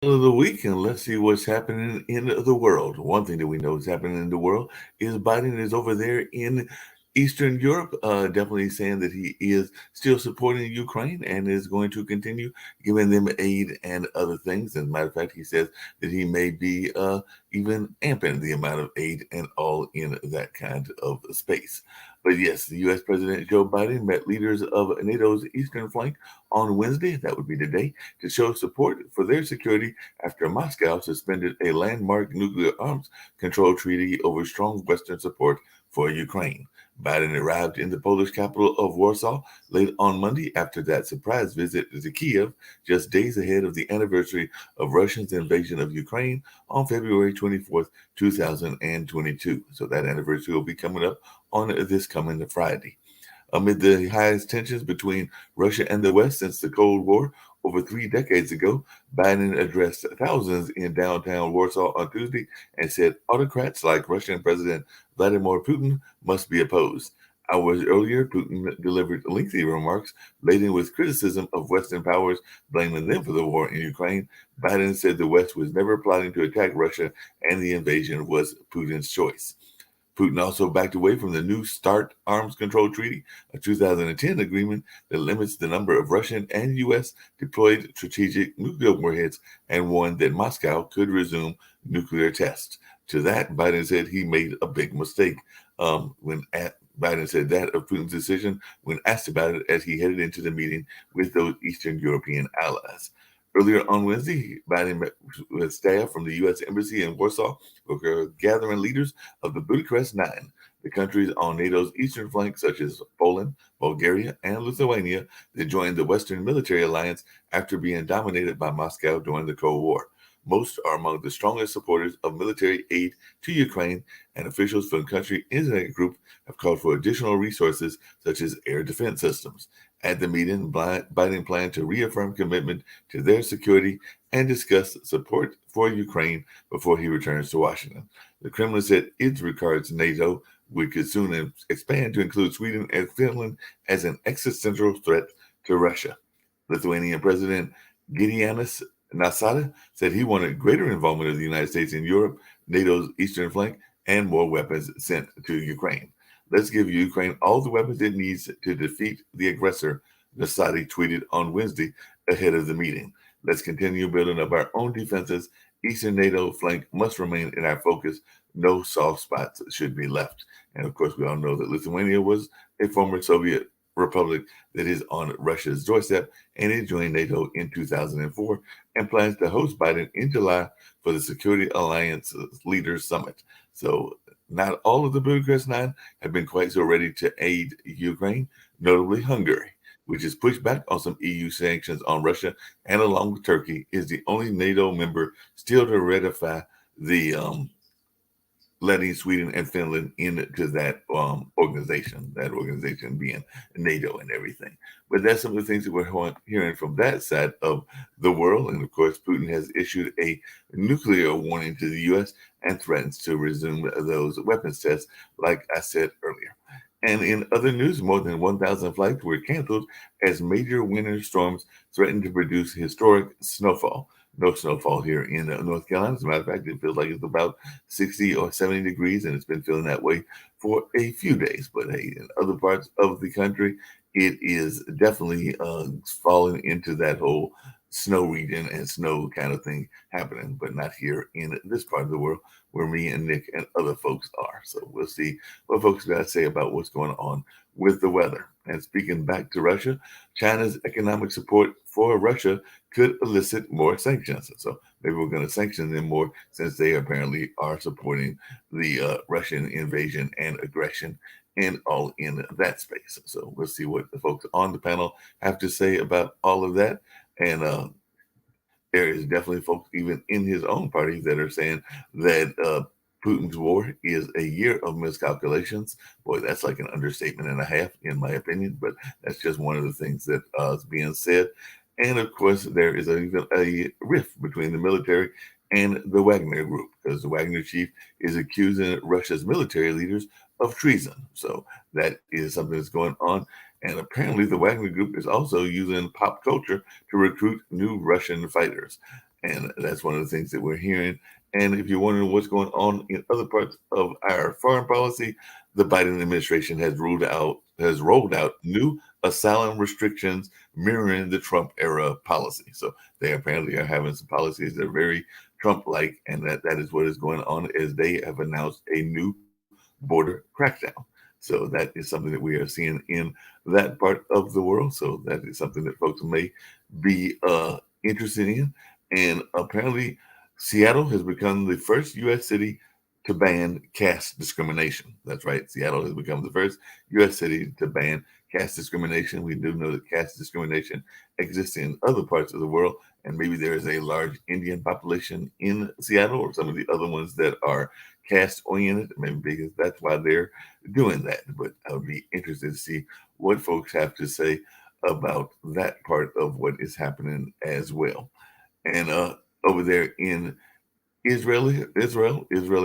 battle of the week, and let's see what's happening in the world. One thing that we know is happening in the world is Biden is over there in Eastern Europe, definitely saying that he is still supporting Ukraine and is going to continue giving them aid and other things. As a matter of fact, he says that he may be even amping the amount of aid and all in that kind of space. But yes, the U.S. President Joe Biden met leaders of NATO's eastern flank on Wednesday. That would be today to show support for their security after Moscow suspended a landmark nuclear arms control treaty over strong Western support for Ukraine. Biden arrived in the Polish capital of Warsaw late on Monday after that surprise visit to Kiev, just days ahead of the anniversary of Russia's invasion of Ukraine on February 24th, 2022. So that anniversary will be coming up on this coming Friday. Amid the highest tensions between Russia and the West since the Cold War over 3 decades ago, Biden addressed thousands in downtown Warsaw on Tuesday and said autocrats like Russian President Vladimir Putin must be opposed. Hours earlier, Putin delivered lengthy remarks laden with criticism of Western powers, blaming them for the war in Ukraine. Biden said the West was never plotting to attack Russia and the invasion was Putin's choice. Putin also backed away from the New START arms control treaty, a 2010 agreement that limits the number of Russian and U.S. deployed strategic nuclear warheads and warned that Moscow could resume nuclear tests. To that, Biden said he made a big mistake Biden said that of Putin's decision when asked about it as he headed into the meeting with those Eastern European allies. Earlier on Wednesday, Biden met with staff from the U.S. Embassy in Warsaw, who were gathering leaders of the Bucharest Nine, the countries on NATO's eastern flank, such as Poland, Bulgaria, and Lithuania, that joined the Western military alliance after being dominated by Moscow during the Cold War. Most are among the strongest supporters of military aid to Ukraine, and officials from the country in that group have called for additional resources such as air defense systems. At the meeting, Biden planned to reaffirm commitment to their security and discuss support for Ukraine before he returns to Washington. The Kremlin said it regards NATO, which could soon expand to include Sweden and Finland, as an existential threat to Russia. Lithuanian President Gitanas Nausėda said he wanted greater involvement of the United States in Europe, NATO's eastern flank, and more weapons sent to Ukraine. Let's give Ukraine all the weapons it needs to defeat the aggressor, Nausėda tweeted on Wednesday ahead of the meeting. Let's continue building up our own defenses. Eastern NATO flank must remain in our focus. No soft spots should be left. And of course, we all know that Lithuania was a former Soviet republic that is on Russia's doorstep, and it joined NATO in 2004 and plans to host Biden in July for the Security Alliance Leaders Summit. So not all of the Bucharest Nine have been quite so ready to aid Ukraine, notably Hungary, which has pushed back on some EU sanctions on Russia, and along with Turkey, is the only NATO member still to ratify the letting Sweden and Finland into that organization being NATO and everything. But that's some of the things that we're hearing from that side of the world. And of course, Putin has issued a nuclear warning to the U.S. and threatens to resume those weapons tests, like I said earlier. And in other news, more than 1,000 flights were canceled as major winter storms threatened to produce historic snowfall. No snowfall here in North Carolina. As a matter of fact, it feels like it's about 60 or 70 degrees, and it's been feeling that way for a few days. But hey, in other parts of the country, it is definitely falling into that whole snow region and snow kind of thing happening, but not here in this part of the world where me and Nick and other folks are. So we'll see what folks got to say about what's going on with the weather. And speaking back to Russia, China's economic support for Russia could elicit more sanctions. So maybe we're going to sanction them more since they apparently are supporting the Russian invasion and aggression and all in that space. So we'll see what the folks on the panel have to say about all of that. And there is definitely folks even in his own party that are saying that Putin's war is a year of miscalculations. Boy, that's like an understatement and a half, in my opinion, but that's just one of the things that is being said. And of course, there is even a rift between the military and the Wagner group, because the Wagner chief is accusing Russia's military leaders of treason. So that is something that's going on. And apparently, the Wagner group is also using pop culture to recruit new Russian fighters. And that's one of the things that we're hearing. And if you're wondering what's going on in other parts of our foreign policy, the Biden administration has rolled out new asylum restrictions mirroring the Trump era policy. So they apparently are having some policies that are very Trump-like, and that is what is going on as they have announced a new border crackdown. So that is something that we are seeing in that part of the world. So that is something that folks may be interested in. And apparently, Seattle has become the first U.S. city to ban caste discrimination. That's right. Seattle has become the first U.S. city to ban caste discrimination. We do know that caste discrimination exists in other parts of the world, and maybe there is a large Indian population in Seattle or some of the other ones that are caste oriented, maybe because that's why they're doing that. But I would be interested to see what folks have to say about that part of what is happening as well. And over there in Israeli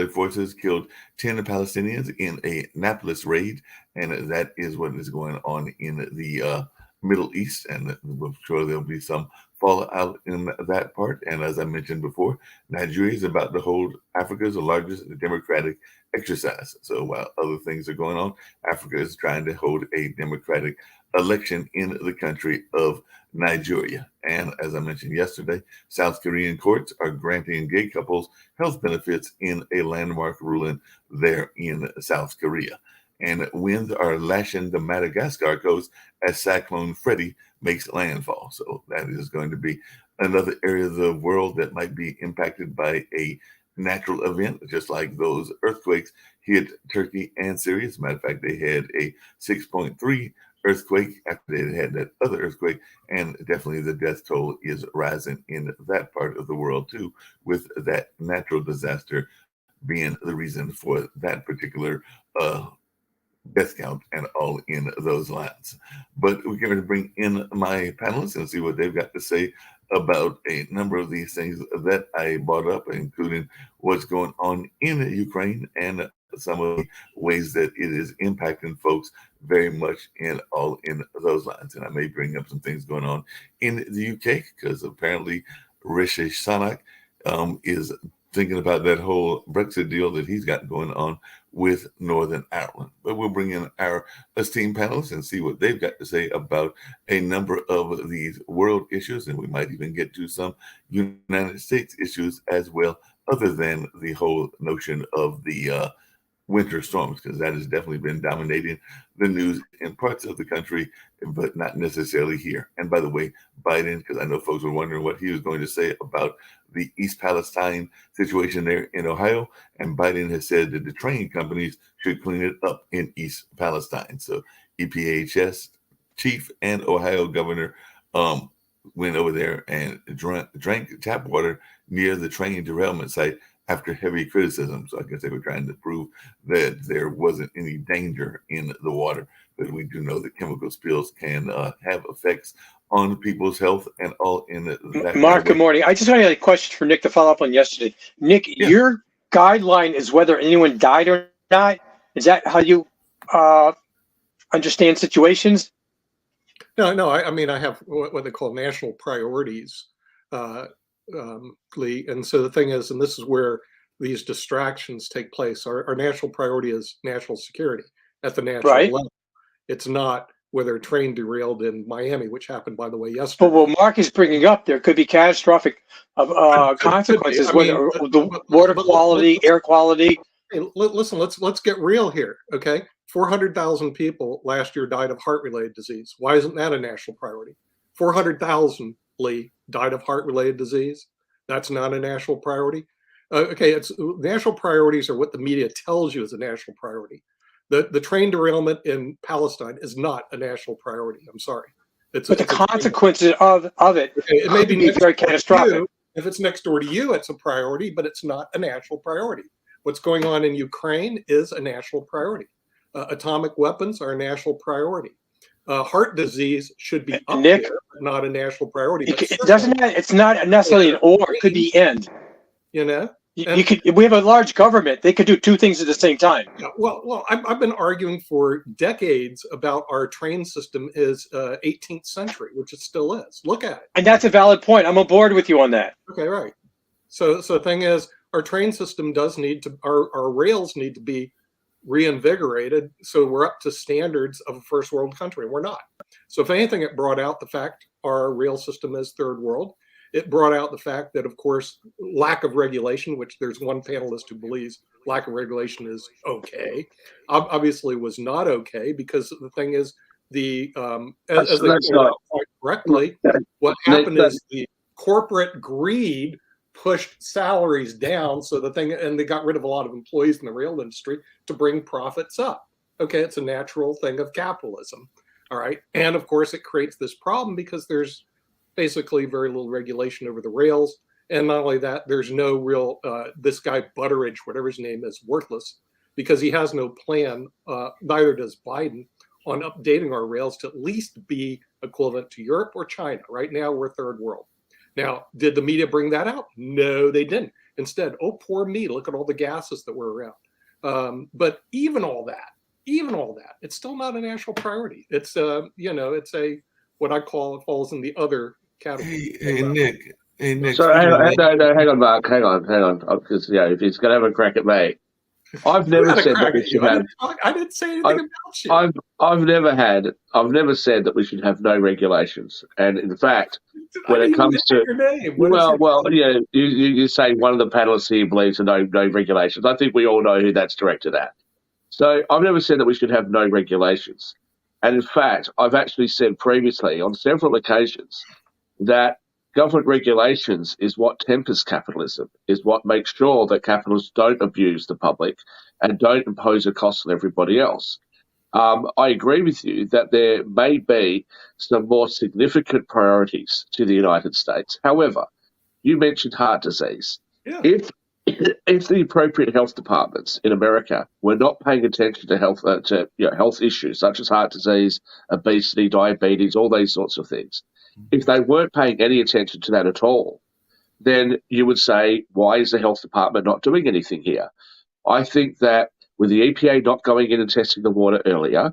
forces killed 10 Palestinians in a Nablus raid, and that is what is going on in the Middle East, and I'm sure there'll be some fallout in that part. And as I mentioned before, Nigeria is about to hold Africa's largest democratic exercise. So while other things are going on, Africa is trying to hold a democratic election in the country of Nigeria. And as I mentioned yesterday, South Korean courts are granting gay couples health benefits in a landmark ruling there in South Korea. And winds are lashing the Madagascar coast as Cyclone Freddy makes landfall. So that is going to be another area of the world that might be impacted by a natural event, just like those earthquakes hit Turkey and Syria. As a matter of fact, they had a 6.3 earthquake after they had that other earthquake, and definitely the death toll is rising in that part of the world too, with that natural disaster being the reason for that particular death count and all in those lines. But we're going to bring in my panelists and see what they've got to say about a number of these things that I brought up, including what's going on in Ukraine and some of the ways that it is impacting folks very much in all in those lines. And I may bring up some things going on in the UK, because apparently Rishi Sunak is thinking about that whole Brexit deal that he's got going on with Northern Ireland. But we'll bring in our esteemed panelists and see what they've got to say about a number of these world issues, and we might even get to some United States issues as well, other than the whole notion of the winter storms, because that has definitely been dominating the news in parts of the country, but not necessarily here. And by the way, Biden, because I know folks were wondering what he was going to say about the East Palestine situation there in Ohio, and Biden has said that the train companies should clean it up in East Palestine. So EPHS chief and Ohio governor went over there and drank tap water near the train derailment site after heavy criticism. So I guess they were trying to prove that there wasn't any danger in the water. But we do know that chemical spills can have effects on people's health and all in that. Mark, good morning. I just had a question for Nick to follow up on yesterday. Nick, your guideline is whether anyone died or not. Is that how you understand situations? No. I mean, I have what they call national priorities, Lee. And so the thing is, and this is where these distractions take place. Our national priority is national security at the national level. It's not whether a train derailed in Miami, which happened, by the way, yesterday. But what Mark is bringing up, there could be catastrophic consequences, whether the water quality, air quality. Hey, listen, let's get real here, okay? 400,000 people last year died of heart-related disease. Why isn't that a national priority? 400,000, Lee, died of heart-related disease. That's not a national priority. Okay, it's national priorities are what the media tells you is a national priority. The train derailment in Palestine is not a national priority. I'm sorry. But the consequences of it, it may be very catastrophic. If it's next door to you, it's a priority, but it's not a national priority. What's going on in Ukraine is a national priority. Atomic weapons are a national priority. Heart disease should be up Nick, there, but not a national priority. It's not necessarily an or, it could be end. You know? You could. We have a large government. They could do two things at the same time. Well, I've been arguing for decades about our train system is 18th century, which it still is. Look at it. And that's a valid point. I'm on board with you on that. Okay, right. So the thing is, our train system does need to, our rails need to be reinvigorated so we're up to standards of a first world country. We're not. So if anything, it brought out the fact our rail system is third world. It brought out the fact that, of course, lack of regulation, which there's one panelist who believes lack of regulation is okay, obviously was not okay, because the thing is, as they pointed out quite correctly, what happened is the corporate greed pushed salaries down, and they got rid of a lot of employees in the rail industry to bring profits up. Okay, it's a natural thing of capitalism. All right, and of course, it creates this problem because there's basically very little regulation over the rails. And not only that, there's no real, this guy Butteridge, whatever his name is, worthless, because he has no plan, neither does Biden, on updating our rails to at least be equivalent to Europe or China. Right now, we're third world. Now, did the media bring that out? No, they didn't. Instead, oh, poor me, look at all the gases that were around. But even all that, it's still not a national priority. It's, it's what I call, it falls in the other category. Hey, Nick. So hang on, Mark. Hang on. Because if he's going to have a crack at me, I've never said that we should have. I didn't say anything about you. I've never said that we should have no regulations. And in fact, when it comes to you say one of the panelists here believes in no regulations. I think we all know who that's directed at. So I've never said that we should have no regulations. And in fact, I've actually said previously on several occasions that government regulations is what tempers capitalism, is what makes sure that capitalists don't abuse the public and don't impose a cost on everybody else. I agree with you that there may be some more significant priorities to the United States. However, you mentioned heart disease. Yeah. If the appropriate health departments in America were not paying attention to health issues such as heart disease, obesity, diabetes, all these sorts of things, if they weren't paying any attention to that at all, then you would say, why is the health department not doing anything here? I think that with the EPA not going in and testing the water earlier,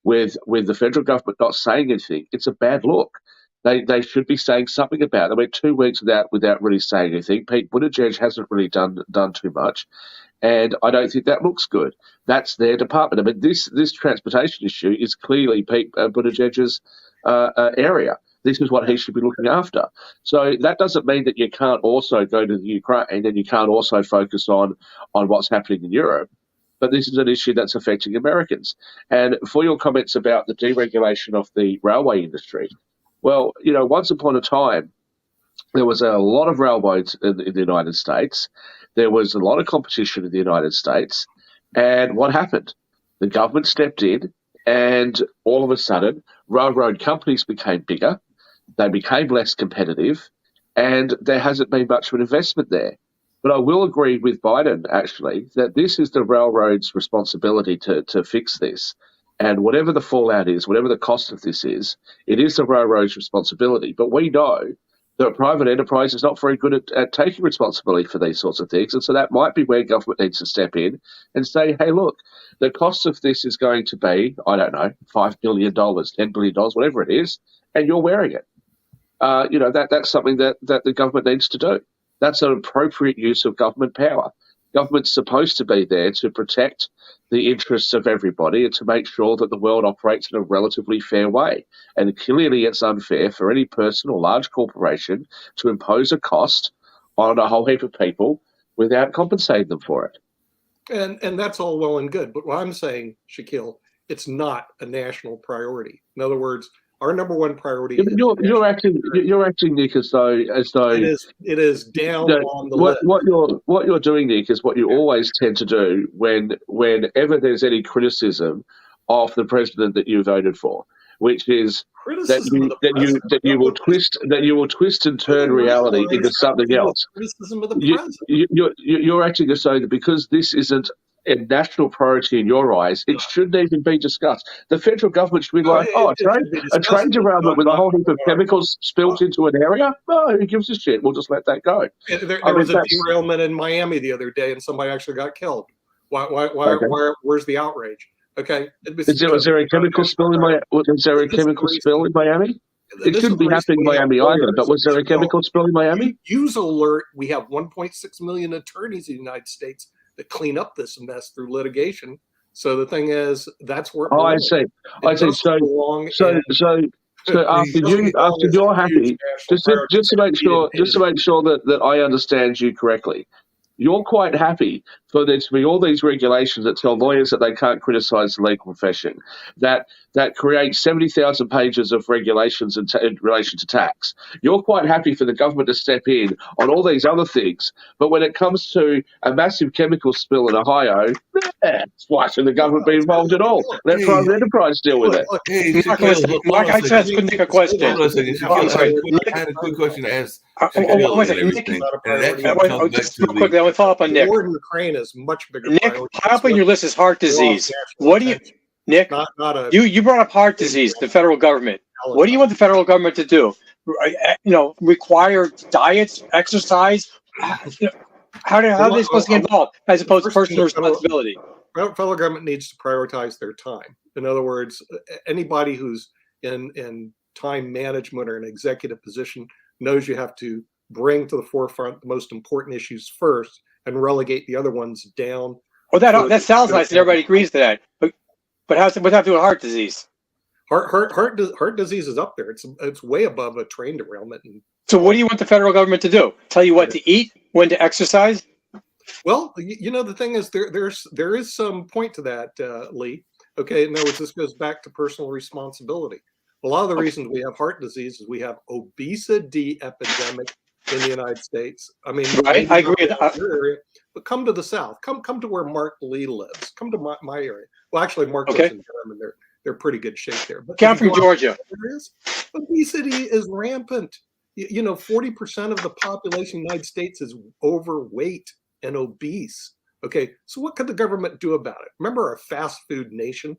with the federal government not saying anything, it's a bad look. They should be saying something about it. I mean, 2 weeks without really saying anything. Pete Buttigieg hasn't really done too much, and I don't think that looks good. That's their department. I mean, this transportation issue is clearly Pete Buttigieg's area. This is what he should be looking after. So that doesn't mean that you can't also go to the Ukraine and you can't also focus on what's happening in Europe. But this is an issue that's affecting Americans. And for your comments about the deregulation of the railway industry, well, once upon a time, there was a lot of railroads in the United States. There was a lot of competition in the United States. And what happened? The government stepped in, and all of a sudden, railroad companies became bigger. They became less competitive, and there hasn't been much of an investment there. But I will agree with Biden, actually, that this is the railroad's responsibility to fix this. And whatever the fallout is, whatever the cost of this is, it is the railroad's responsibility. But we know that private enterprise is not very good at taking responsibility for these sorts of things. And so that might be where government needs to step in and say, hey, look, the cost of this is going to be, I don't know, $5 billion, $10 billion, whatever it is, and you're wearing it. That's something that the government needs to do. That's an appropriate use of government power. Government's supposed to be there to protect the interests of everybody and to make sure that the world operates in a relatively fair way. And clearly it's unfair for any person or large corporation to impose a cost on a whole heap of people without compensating them for it. And that's all well and good. But what I'm saying, Shaquille, it's not a national priority. In other words, our number one priority. You're acting, Nick, as though it is down on the list. What you're doing, Nick, is what you always tend to do whenever there's any criticism of the president that you voted for, which is that you will twist and turn reality into something else. Criticism of the president. You're acting as though that because this isn't a national priority in your eyes, it shouldn't even be discussed. The federal government should be like, it should be a discussed, train but derailment with a whole heap of not- chemicals spilt into an area? Oh, who gives a shit? We'll just let that go. There was a derailment in Miami the other day, and somebody actually got killed. Where's the outrage? Okay. Is there a chemical spill in Miami? Is there a chemical spill in Miami? It shouldn't be happening in Miami either, but was there a chemical spill in Miami? Use alert. We have 1.6 million attorneys in the United States that clean up this mess through litigation. So the thing is, that's where. I see. So after you're happy, just to make sure that I understand you correctly, you're quite happy for there to be all these regulations that tell lawyers that they can't criticize the legal profession, that create 70,000 pages of regulations in relation to tax. You're quite happy for the government to step in on all these other things, but when it comes to a massive chemical spill in Ohio, why should the government be involved at all? Let private enterprise deal with it. Hey, Mark, I just asked Nick a question. Hold on a second. I had a quick question to ask. Quickly, I want to follow up on Nick. War in Ukraine is much bigger. Nick, high up on your list is heart disease. What do you, Nick? You brought up heart disease. The federal government. What do you want the federal government to do? Require diets, exercise. How are they supposed to get involved as opposed to personal responsibility? Federal government needs to prioritize their time. In other words, anybody who's in time management or an executive position knows you have to bring to the forefront the most important issues first and relegate the other ones down. Well, that sounds nice, and everybody agrees to that. But what's that to do with heart disease? Heart disease is up there. It's way above a train derailment. So what do you want the federal government to do? Tell you what to eat, when to exercise? Well, the thing is, there is some point to that, Lee. Okay, in other words, this goes back to personal responsibility. A lot of the reasons we have heart disease is we have obesity epidemic in the United States. I mean, right? I agree with that. Area, but come to the South. Come to where Mark Lee lives. Come to my area. Well, actually, Mark lives in Durham, and they're pretty good shape there. But I'm from Georgia. Obesity is rampant. 40% of the population of the United States is overweight and obese. Okay, so what could the government do about it? Remember our fast food nation?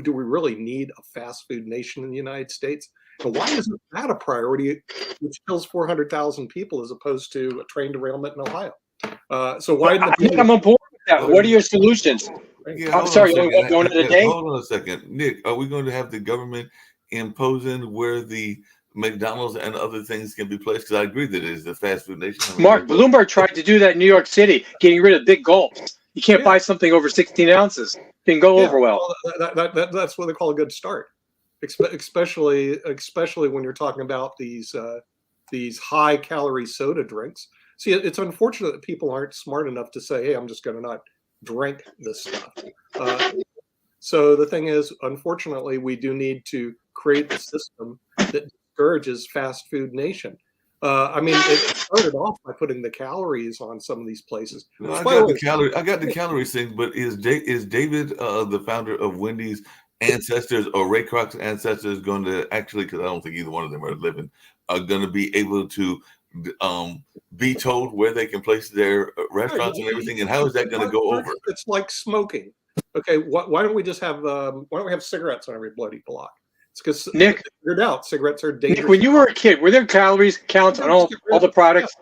Do we really need a fast food nation in the United States? And why isn't that a priority, which kills 400,000 people as opposed to a train derailment in Ohio? So why? I'm on board with that. What are your solutions? Yeah, I'm sorry, you're going to the day? Hold on a second. Nick, are we going to have the government imposing where the McDonald's and other things can be placed? Because I agree that it is the fast food nation. Mark, Bloomberg tried to do that in New York City, getting rid of big gulps. You can't buy something over 16 ounces. It didn't go over well. That's what they call a good start, especially when you're talking about these high calorie soda drinks. See, it's unfortunate that people aren't smart enough to say, "Hey, I'm just going to not drink this stuff." So the thing is, unfortunately, we do need to create a system that discourages fast food nation. It started off by putting the calories on some of these places. No, I got the calories thing, but is David, the founder of Wendy's, ancestors or Ray Kroc's ancestors going to actually, because I don't think either one of them are living, are going to be able to be told where they can place their restaurants and everything? And how is that going to go over? It's like smoking. Okay, why don't we just have cigarettes on every bloody block? It's because Nick figured out cigarettes are dangerous. Nick, when you were a kid, were there calories counts on all the products?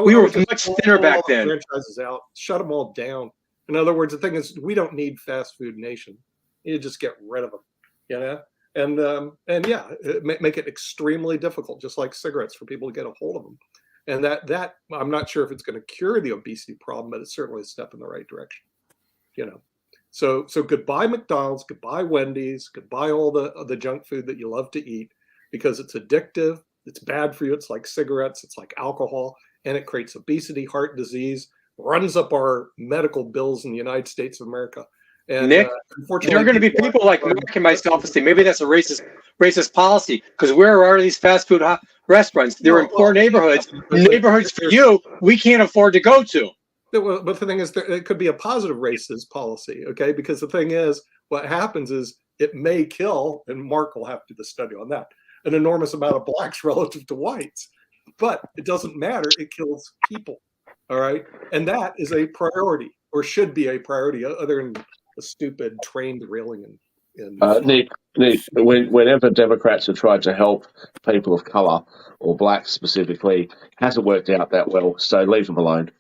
We were much thinner back then. Franchises out, shut them all down. In other words, the thing is, we don't need fast food nation. You just get rid of them, and make it extremely difficult, just like cigarettes, for people to get a hold of them. And that I'm not sure if it's going to cure the obesity problem, but it's certainly a step in the right direction. So goodbye McDonald's, goodbye Wendy's, goodbye all the junk food that you love to eat, because it's addictive, it's bad for you, it's like cigarettes, it's like alcohol, and it creates obesity, heart disease, runs up our medical bills in the United States of America. And Nick, there are going to be people like Mark and myself say maybe that's a racist policy, because where are these fast food restaurants? They're in poor neighborhoods for you we can't afford to go to. But the thing is, it could be a positive racist policy, okay? Because the thing is, what happens is it may kill, and Mark will have to do the study on that, an enormous amount of blacks relative to whites. But it doesn't matter. It kills people, all right? And that is a priority, or should be a priority other than a stupid train derailing Nick, whenever Democrats have tried to help people of colour or blacks specifically, hasn't worked out that well. So leave them alone.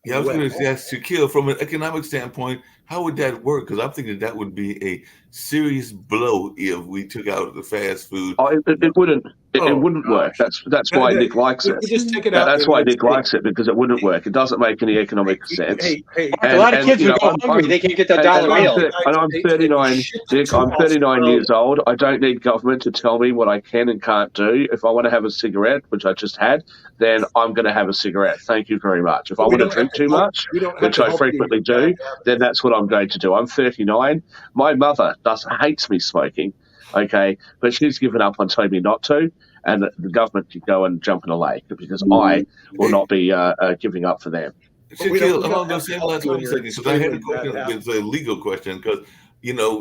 Yeah, I was going to ask Shaquille, from an economic standpoint, how would that work? Because I'm thinking that would be a serious blow if we took out the fast food. It wouldn't. It wouldn't work. That's why Nick likes it. Just take it out. That's why Nick likes it, because it wouldn't work. It doesn't make any economic sense. A lot of kids would go hungry. They can't get that $1 meal. And I'm 39, Nick. I'm 39 years old. I don't need government to tell me what I can and can't do. If I want to have a cigarette, which I just had, then I'm going to have a cigarette. Thank you very much. If I want to drink too much, which I frequently do, then that's what I'm going to do. I'm 39. My mother hates me smoking, okay, but she's given up on telling me not to, and the government can go and jump in a lake because I will not be giving up for them. Shaquille, along those same lines, because I had a question, it's a legal question, because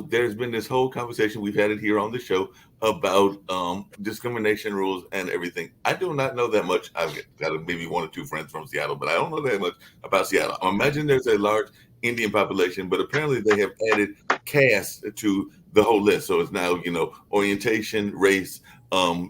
there's been this whole conversation, we've had it here on the show about discrimination rules and everything. I do not know that much. I've got maybe one or two friends from Seattle, but I don't know that much about Seattle. I imagine there's a large Indian population, but apparently they have added caste to the whole list. So it's now, orientation, race,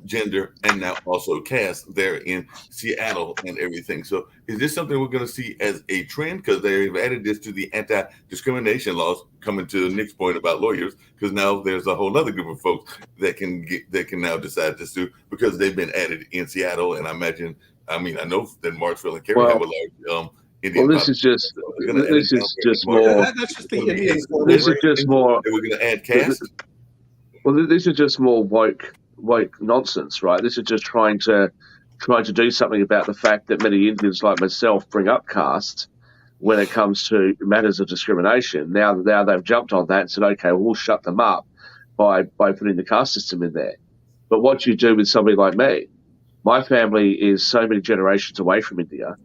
gender, and now also caste there in Seattle and everything. So is this something we're going to see as a trend? Because they've added this to the anti-discrimination laws, coming to Nick's point about lawyers, because now there's a whole other group of folks that can now decide to sue because they've been added in Seattle. And I know that Marksville and Cary have a large Indian this is just more. That's just the Indians. This is just more. We're going to add caste. Well, this is just more woke nonsense, right? This is just trying to do something about the fact that many Indians like myself bring up caste when it comes to matters of discrimination. Now they've jumped on that and said, okay, well, we'll shut them up by putting the caste system in there. But what you do with somebody like me, my family is so many generations away from India,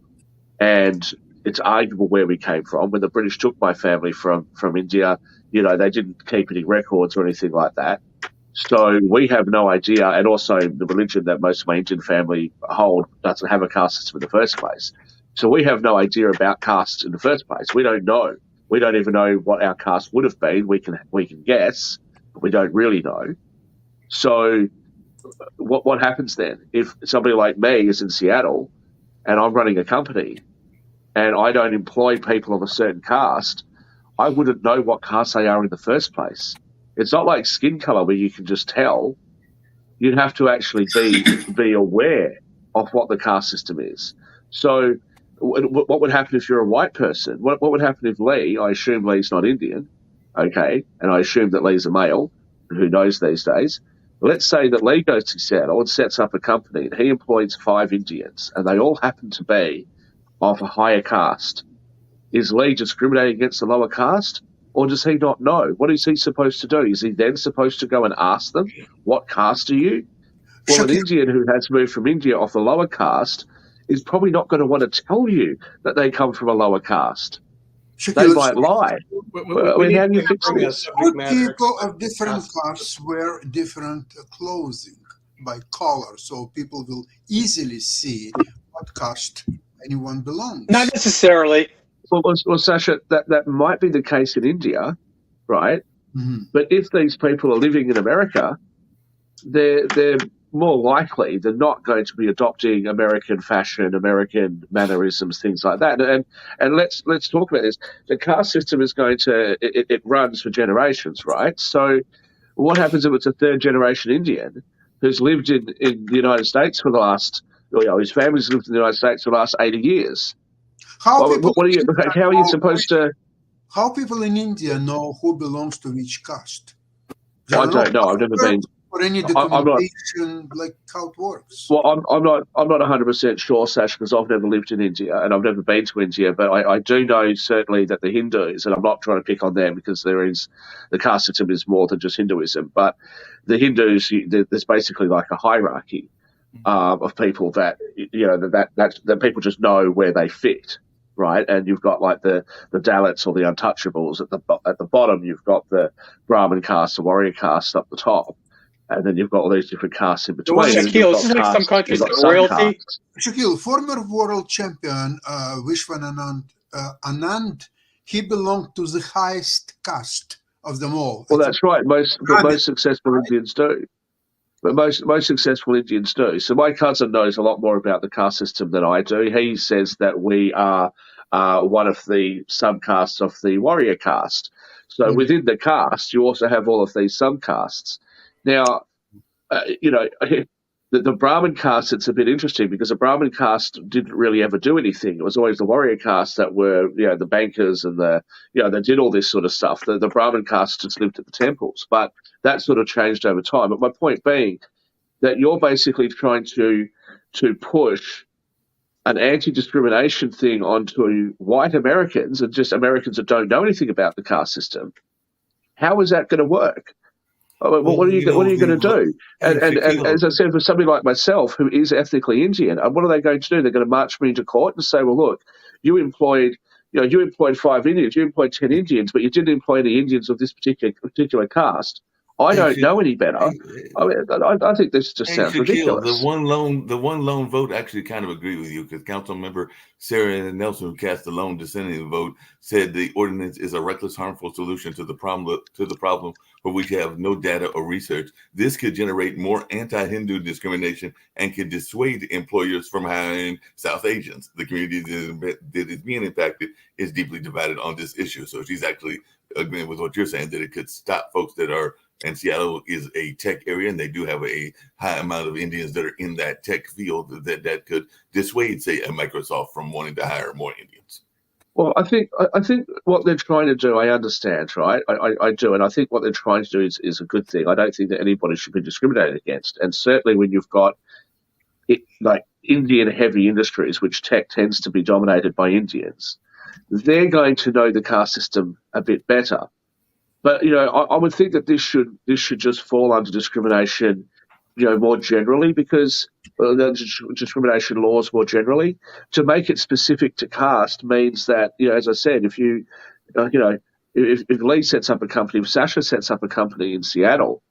and it's arguable where we came from. When the British took my family from India, they didn't keep any records or anything like that. So we have no idea, and also the religion that most of my Indian family hold doesn't have a caste system in the first place. So we have no idea about caste in the first place. We don't know. We don't even know what our caste would have been. We can guess, but we don't really know. So what happens then? If somebody like me is in Seattle and I'm running a company and I don't employ people of a certain caste, I wouldn't know what caste they are in the first place. It's not like skin color where you can just tell. You'd have to actually be aware of what the caste system is. So what would happen if you're a white person? What would happen if Lee, I assume Lee's not Indian, okay, and I assume that Lee's a male, who knows these days. Let's say that Lee goes to Seattle and sets up a company and he employs 5 Indians and they all happen to be of a higher caste. Is Lee discriminating against the lower caste? Or does he not know? What is he supposed to do? Is he then supposed to go and ask them, what caste are you? Well, an Indian who has moved from India off the lower caste is probably not going to want to tell you that they come from a lower caste. They might lie. How do you fix this? People of different castes wear different clothing by color, so people will easily see what caste anyone belongs. Not necessarily. Well, Sasha, that might be the case in India, right? Mm-hmm. But if these people are living in America, they're more likely they're not going to be adopting American fashion, American mannerisms, things like that. And let's talk about this. The caste system is going to it runs for generations, right? So what happens if it's a third generation Indian who's lived in the United States for the last, his family's lived in the United States for the last 80 years? How are you supposed to? How people in India know who belongs to which caste? I don't know. I've never been. Or any documentation, like how it works. Well, I'm not 100% sure, Sash, because I've never lived in India and I've never been to India. But I do know certainly that the Hindus, and I'm not trying to pick on them because the caste system is more than just Hinduism. But the Hindus, there's basically like a hierarchy of people that that people just know where they fit. Right, and you've got like the Dalits or the untouchables at the bottom. You've got the Brahmin caste, the warrior caste up the top, and then you've got all these different castes in between. Shaquille, this is like some countries like royalty. Shaquille, former world champion Vishwananand Anand, he belonged to the highest caste of them all. Well, that's right. Most successful Indians do. But most successful Indians do. So my cousin knows a lot more about the caste system than I do. He says that we are one of the subcastes of the warrior caste. So within the caste, you also have all of these subcastes. Now, the Brahmin caste, it's a bit interesting because the Brahmin caste didn't really ever do anything. It was always the warrior caste that were, the bankers and they did all this sort of stuff. The Brahmin caste just lived at the temples, but that sort of changed over time. But my point being that you're basically trying to push an anti-discrimination thing onto white Americans and just Americans that don't know anything about the caste system. How is that going to work? What are you going to do? And as I said, for somebody like myself who is ethnically Indian, what are they going to do? They're going to march me into court and say, well, look, you employed 5 Indians, you employed 10 Indians, but you didn't employ any Indians of this particular caste. I don't know any better. I think this just sounds ridiculous. The one lone vote actually kind of agree with you because Council Member Sarah Nelson, who cast the lone dissenting vote, said the ordinance is a reckless, harmful solution to the problem for which you have no data or research. This could generate more anti-Hindu discrimination and could dissuade employers from hiring South Asians. The community that is being impacted is deeply divided on this issue. So she's actually agreeing with what you're saying, that it could stop folks that are, and Seattle is a tech area, and they do have a high amount of Indians that are in that tech field that could dissuade, say, a Microsoft from wanting to hire more Indians. Well, I think what they're trying to do, I understand, right? I do, and I think what they're trying to do is a good thing. I don't think that anybody should be discriminated against, and certainly when you've got like Indian-heavy industries, which tech tends to be dominated by Indians, they're going to know the caste system a bit better. But I would think that this should just fall under discrimination, more generally, because discrimination laws more generally. To make it specific to caste means that, as I said, if you, if Lee sets up a company, if Sasha sets up a company in Seattle,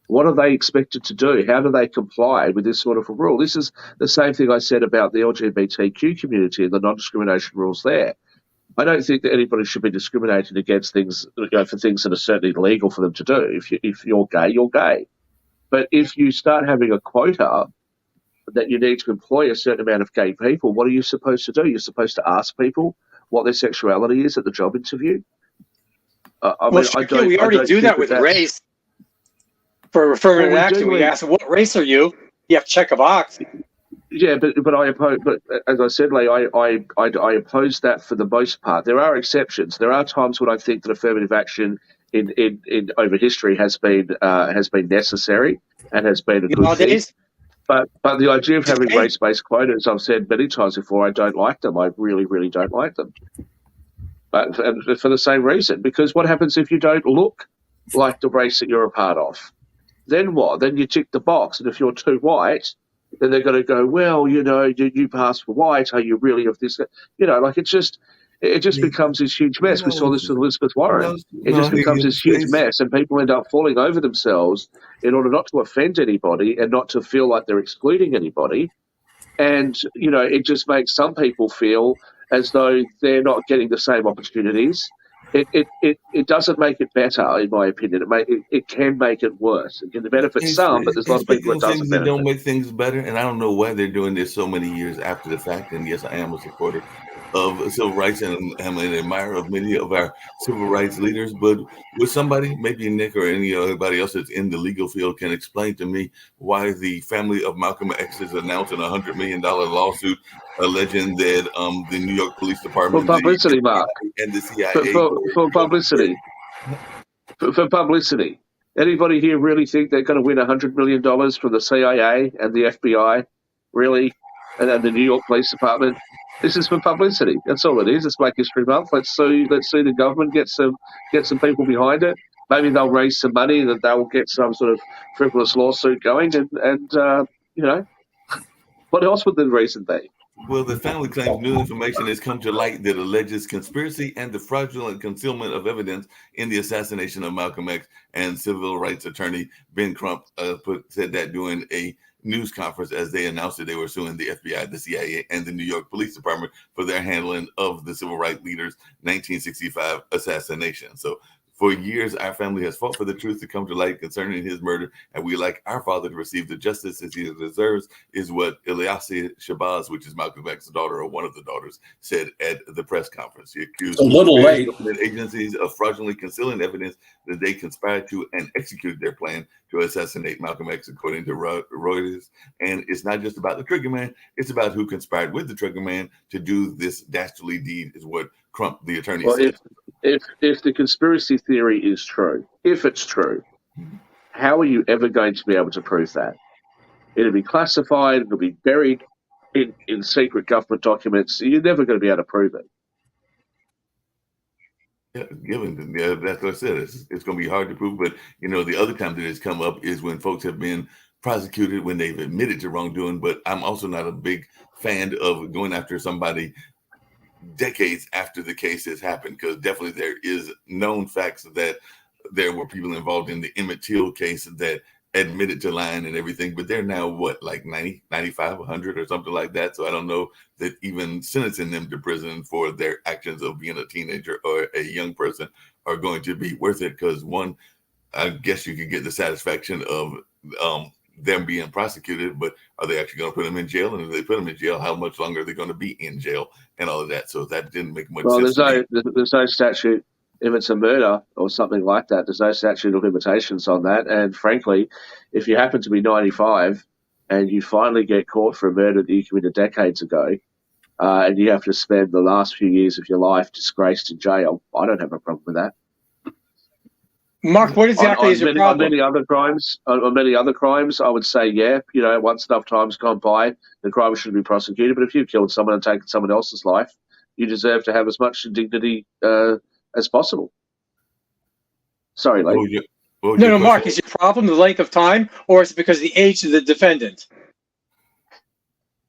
what are they expected to do? How do they comply with this sort of a rule? This is the same thing I said about the LGBTQ community and the non-discrimination rules there. I don't think that anybody should be discriminated against things, for things that are certainly legal for them to do. If you're gay, you're gay. But if you start having a quota that you need to employ a certain amount of gay people, what are you supposed to do? You're supposed to ask people what their sexuality is at the job interview. We already do that with race. For affirmative action, we ask, "What race are you?" You have to check a box. Yeah, but I oppose. But as I said, Lee, I oppose that for the most part. There are exceptions. There are times when I think that affirmative action in over history has been necessary and has been a good thing. But the idea of having race-based quotas, I've said many times before, I don't like them. I really, really don't like them. But for the same reason, because what happens if you don't look like the race that you're a part of? Then what? Then you tick the box, and if you're too white, then they're going to go, well, you pass for white. Are you really of this? It just becomes this huge mess. We saw this with Elizabeth Warren. It just becomes this huge mess, and people end up falling over themselves in order not to offend anybody and not to feel like they're excluding anybody. And, it just makes some people feel as though they're not getting the same opportunities. It doesn't make it better, in my opinion. It can make it worse. It can benefit some, but there's a lot of people that doesn't benefit. Don't make things better, and I don't know why they're doing this so many years after the fact. And yes, I am a supporter of civil rights, and I'm an admirer of many of our civil rights leaders. But with somebody, maybe Nick or anybody else that's in the legal field, can explain to me why the family of Malcolm X is announcing a $100 million lawsuit alleging that the New York Police Department, for publicity, Mark, and the CIA for publicity, for publicity. Anybody here really think they're going to win $100 million from the CIA and the FBI, really, and then the New York Police Department? This is for publicity. That's all it is. It's Black History Month. Let's see the government get some people behind it. Maybe they'll raise some money that they'll get some sort of frivolous lawsuit going, and what else would the reason be? Well, the family claims new information has come to light that alleges conspiracy and the fraudulent concealment of evidence in the assassination of Malcolm X. And civil rights attorney Ben Crump said that during a news conference as they announced that they were suing the FBI, the CIA, and the New York Police Department for their handling of the civil rights leader's 1965 assassination. So for years, our family has fought for the truth to come to light concerning his murder, and we like our father to receive the justice as he deserves, is what Ilyasah Shabazz, which is Malcolm X's daughter, or one of the daughters, said at the press conference. He accused government agencies of fraudulently concealing evidence that they conspired to and executed their plan to assassinate Malcolm X, according to Reuters. And it's not just about the trigger man, it's about who conspired with the trigger man to do this dastardly deed, is what Crump, the attorney, said. If the conspiracy theory is true, if it's true, how are you ever going to be able to prove that? It'll be classified, it'll be buried in secret government documents. You're never going to be able to prove it. Yeah, that's what I said. It's going to be hard to prove. But, the other time that it's come up is when folks have been prosecuted when they've admitted to wrongdoing. But I'm also not a big fan of going after somebody decades after the case has happened, because definitely there is known facts that there were people involved in the Emmett Till case that admitted to lying and everything, but they're now like 90, 95, 100 or something like that. So I don't know that even sentencing them to prison for their actions of being a teenager or a young person are going to be worth it, because one, I guess you could get the satisfaction of them being prosecuted, but are they actually going to put them in jail? And if they put them in jail, how much longer are they going to be in jail and all of that? So that didn't make much sense. There's no statute. If it's a murder or something like that, there's no statute of limitations on that. And frankly, if you happen to be 95 and you finally get caught for a murder that you committed decades ago, and you have to spend the last few years of your life disgraced in jail, I don't have a problem with that. Mark, what exactly is your problem? On many other crimes, I would say, once enough time's gone by, the crime shouldn't be prosecuted. But if you've killed someone and taken someone else's life, you deserve to have as much dignity as possible. Sorry, Lee. No, Mark, is your problem the length of time, or is it because of the age of the defendant?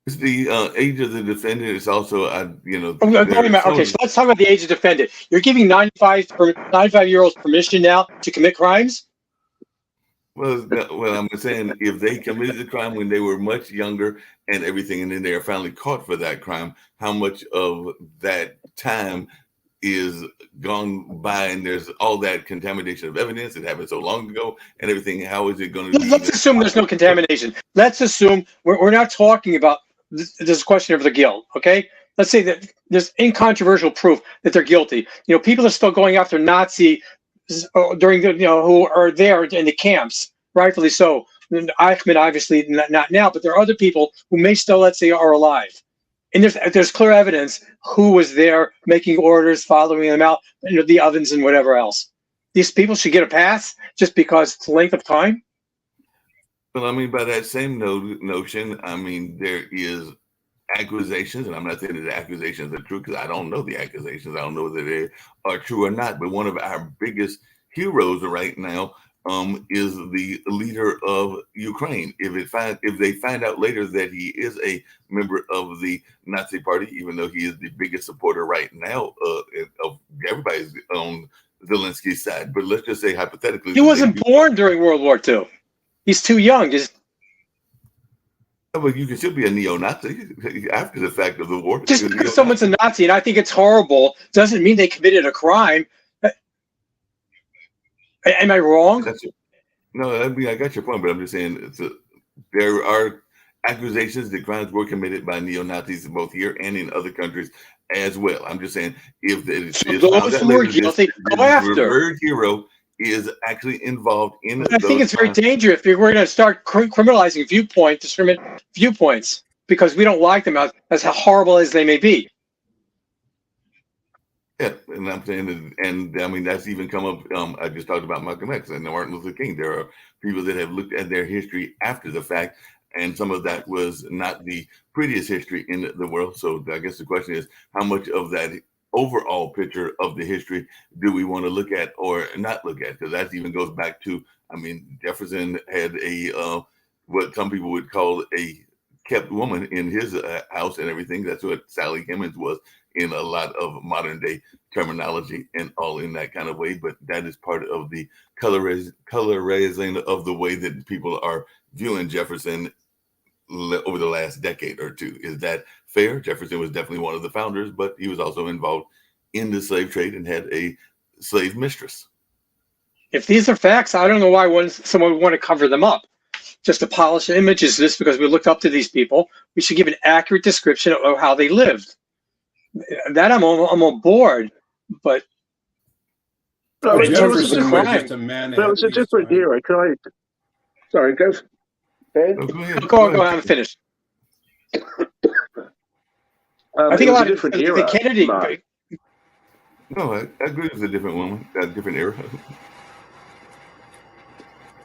It's the age of the defendant. It's also, Okay, so let's talk about the age of the defendant. You're giving 95-year-olds permission now to commit crimes? Well, I'm saying if they committed the crime when they were much younger and everything, and then they are finally caught for that crime, how much of that time is gone by, and there's all that contamination of evidence. It happened so long ago and everything. How is it going to be? Let's assume there's no contamination. Let's assume we're not talking about this question of the guilt, okay? Let's say that there's incontrovertible proof that they're guilty. People are still going after Nazi during the, who are there in the camps, rightfully so. Eichmann, obviously, not now, but there are other people who may still, let's say, are alive. And there's clear evidence who was there making orders, following them out, the ovens and whatever else. These people should get a pass just because it's the length of time? Well, by that same notion, there is accusations, and I'm not saying that the accusations are true, because I don't know the accusations. I don't know whether they are true or not. But one of our biggest heroes right now is the leader of Ukraine. If they find out later that he is a member of the Nazi Party, even though he is the biggest supporter right now of everybody's on Zelensky's side, but let's just say hypothetically, he wasn't born during World War II. He's too young. But you can still be a neo-Nazi after the fact of the war. Just because someone's a Nazi, and I think it's horrible, doesn't mean they committed a crime. Am I wrong? No, I got your point, but I'm just saying there are accusations that crimes were committed by neo-Nazis both here and in other countries as well. I'm just saying if those who are guilty go after. The word hero is actually involved in. I think it's very dangerous if we're going to start criminalizing viewpoints because we don't like them as horrible as they may be. Yeah, and I'm saying, and that's even come up. I just talked about Malcolm X and Martin Luther King. There are people that have looked at their history after the fact, and some of that was not the prettiest history in the world. So I guess the question is, how much of that overall picture of the history do we want to look at or not look at? Because that even goes back to, Jefferson had a what some people would call a kept woman in his house and everything. That's what Sally Hemings was in a lot of modern day terminology and all in that kind of way. But that is part of the colorizing of the way that people are viewing Jefferson over the last decade or two. Is that fair? Jefferson was definitely one of the founders, but he was also involved in the slave trade and had a slave mistress. If these are facts, I don't know why someone would want to cover them up. Just to polish the image is this because we looked up to these people. We should give an accurate description of how they lived. That I'm on board, but Jefferson was just a man. That was a different era. Sorry, go. Go on, I'm finished. I think a lot of the Kennedy. No, I agree with a different woman, a different era.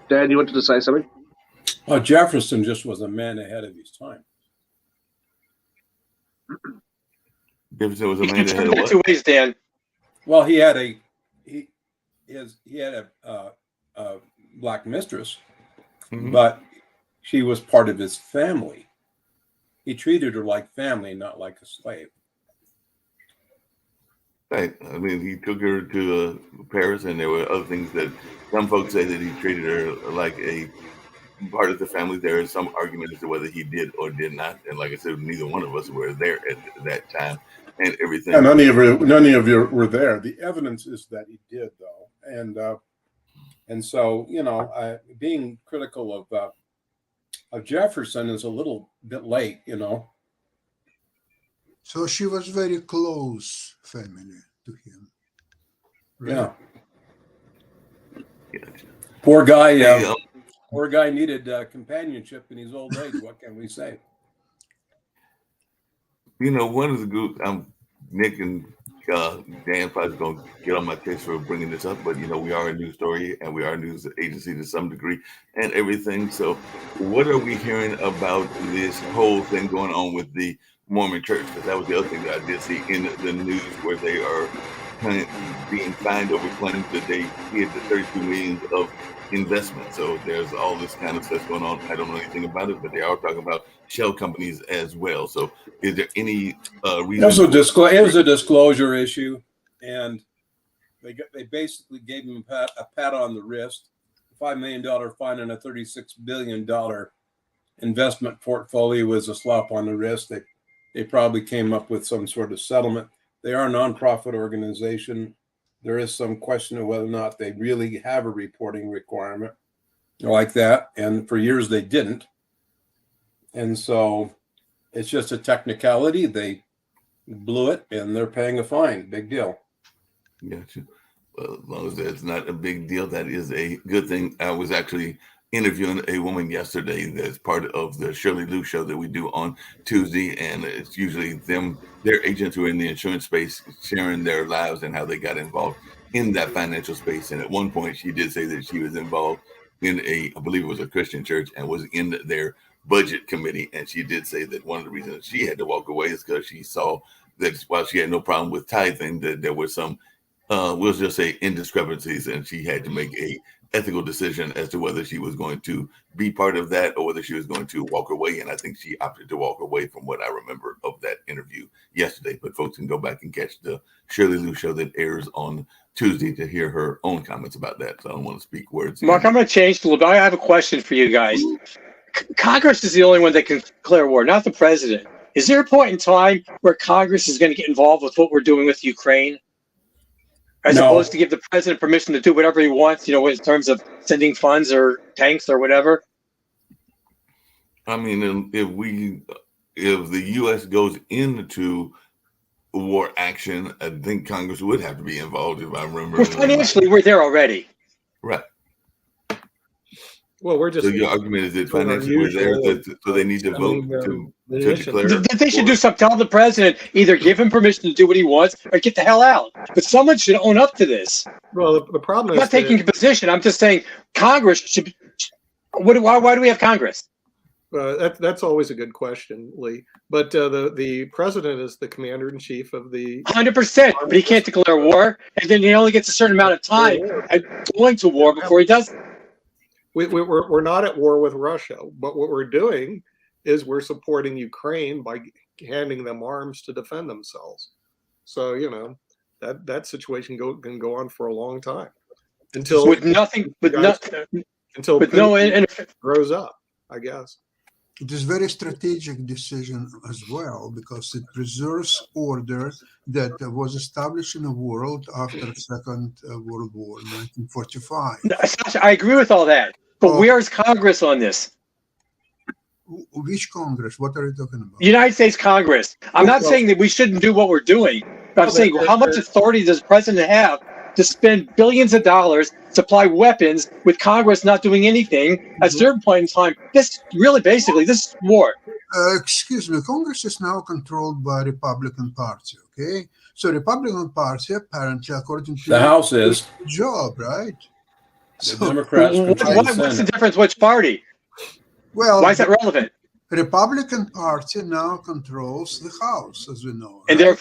Dan, you wanted to say something? Jefferson just was a man ahead of his time. Jefferson was a man ahead of what? Two ways, Dan. Well, he had a black mistress, but she was part of his family. He treated her like family, not like a slave. Right. I mean, he took her to Paris, and there were other things that some folks say that he treated her like a part of the family. There is some argument as to whether he did or did not. And like I said, neither one of us were there at that time and everything. Yeah, none of you were there. The evidence is that he did, though. And so, being critical of Jefferson is a little bit late, So she was very close family to him. Right? Yeah. Poor guy. Poor guy needed companionship in his old age. What can we say? One of the groups, Nick and Dan probably going to get on my case for bringing this up, but we are a news story and we are a news agency to some degree and everything. So what are we hearing about this whole thing going on with the Mormon church? Because that was the other thing that I did see in the news, where they are being fined over claims that they hid the 32 million of investment. So there's all this kind of stuff going on. I don't know anything about it, but they are talking about shell companies as well. So is there any reason? It was a disclosure issue, and they basically gave him a pat on the wrist, $5 million fine, and a $36 billion investment portfolio was a slap on the wrist. They probably came up with some sort of settlement. They are a nonprofit organization. There is some question of whether or not they really have a reporting requirement like that. And for years they didn't. And so it's just a technicality. They blew it and they're paying a fine. Big deal. Gotcha. Well, as long as that's not a big deal, that is a good thing. I was actually interviewing a woman yesterday that's part of the Shirley Lou show that we do on Tuesday, and it's usually their agents who are in the insurance space sharing their lives and how they got involved in that financial space. And at one point she did say that she was involved in I believe it was a Christian church, and was in their budget committee. And she did say that one of the reasons she had to walk away is because she saw that while she had no problem with tithing, that there were some we'll just say indiscrepancies, and she had to make a ethical decision as to whether she was going to be part of that or whether she was going to walk away. And I think she opted to walk away from what I remember of that interview yesterday. But folks can go back and catch the Shirley Lou show that airs on Tuesday to hear her own comments about that. So I don't want to speak words. Mark, I'm going to change a little bit. I have a question for you guys. Congress is the only one that can declare war, not the president. Is there a point in time where Congress is going to get involved with what we're doing with Ukraine? As opposed to give the president permission to do whatever he wants, in terms of sending funds or tanks or whatever? I mean, if the U.S. goes into war action, I think Congress would have to be involved, if I remember. Well, financially, we're there already. Right. Well, we're just. So your argument is that financially we're there, so they need to vote to declare. They should do something. Tell the president, either give him permission to do what he wants or get the hell out. But someone should own up to this. Well, the problem is. I'm not taking a position. I'm just saying Congress should. Why do we have Congress? That's always a good question, Lee. But the president is the commander in chief of the. 100%. But he can't declare war, and then he only gets a certain amount of time going to war before he does. We're not at war with Russia, but what we're doing is we're supporting Ukraine by handing them arms to defend themselves. So that situation can go on for a long time until with nothing, but until Putin grows up, I guess. It is very strategic decision as well because it preserves order that was established in the world after Second World War, 1945. Sasha, I agree with all that, but where's Congress on this? Which Congress? What are you talking about? United States Congress. I'm not saying that we shouldn't do what we're doing. I'm saying how much authority does the president have to spend billions of dollars, supply weapons, with Congress not doing anything at a certain point in time? This really, basically, this is war. Excuse me, Congress is now controlled by Republican Party, okay? So Republican Party, apparently, according to The House is. job, right? The Democrats control the What's the Senate. difference? Which party? Well, Why is that relevant? Republican Party now controls the House, as we know. And right?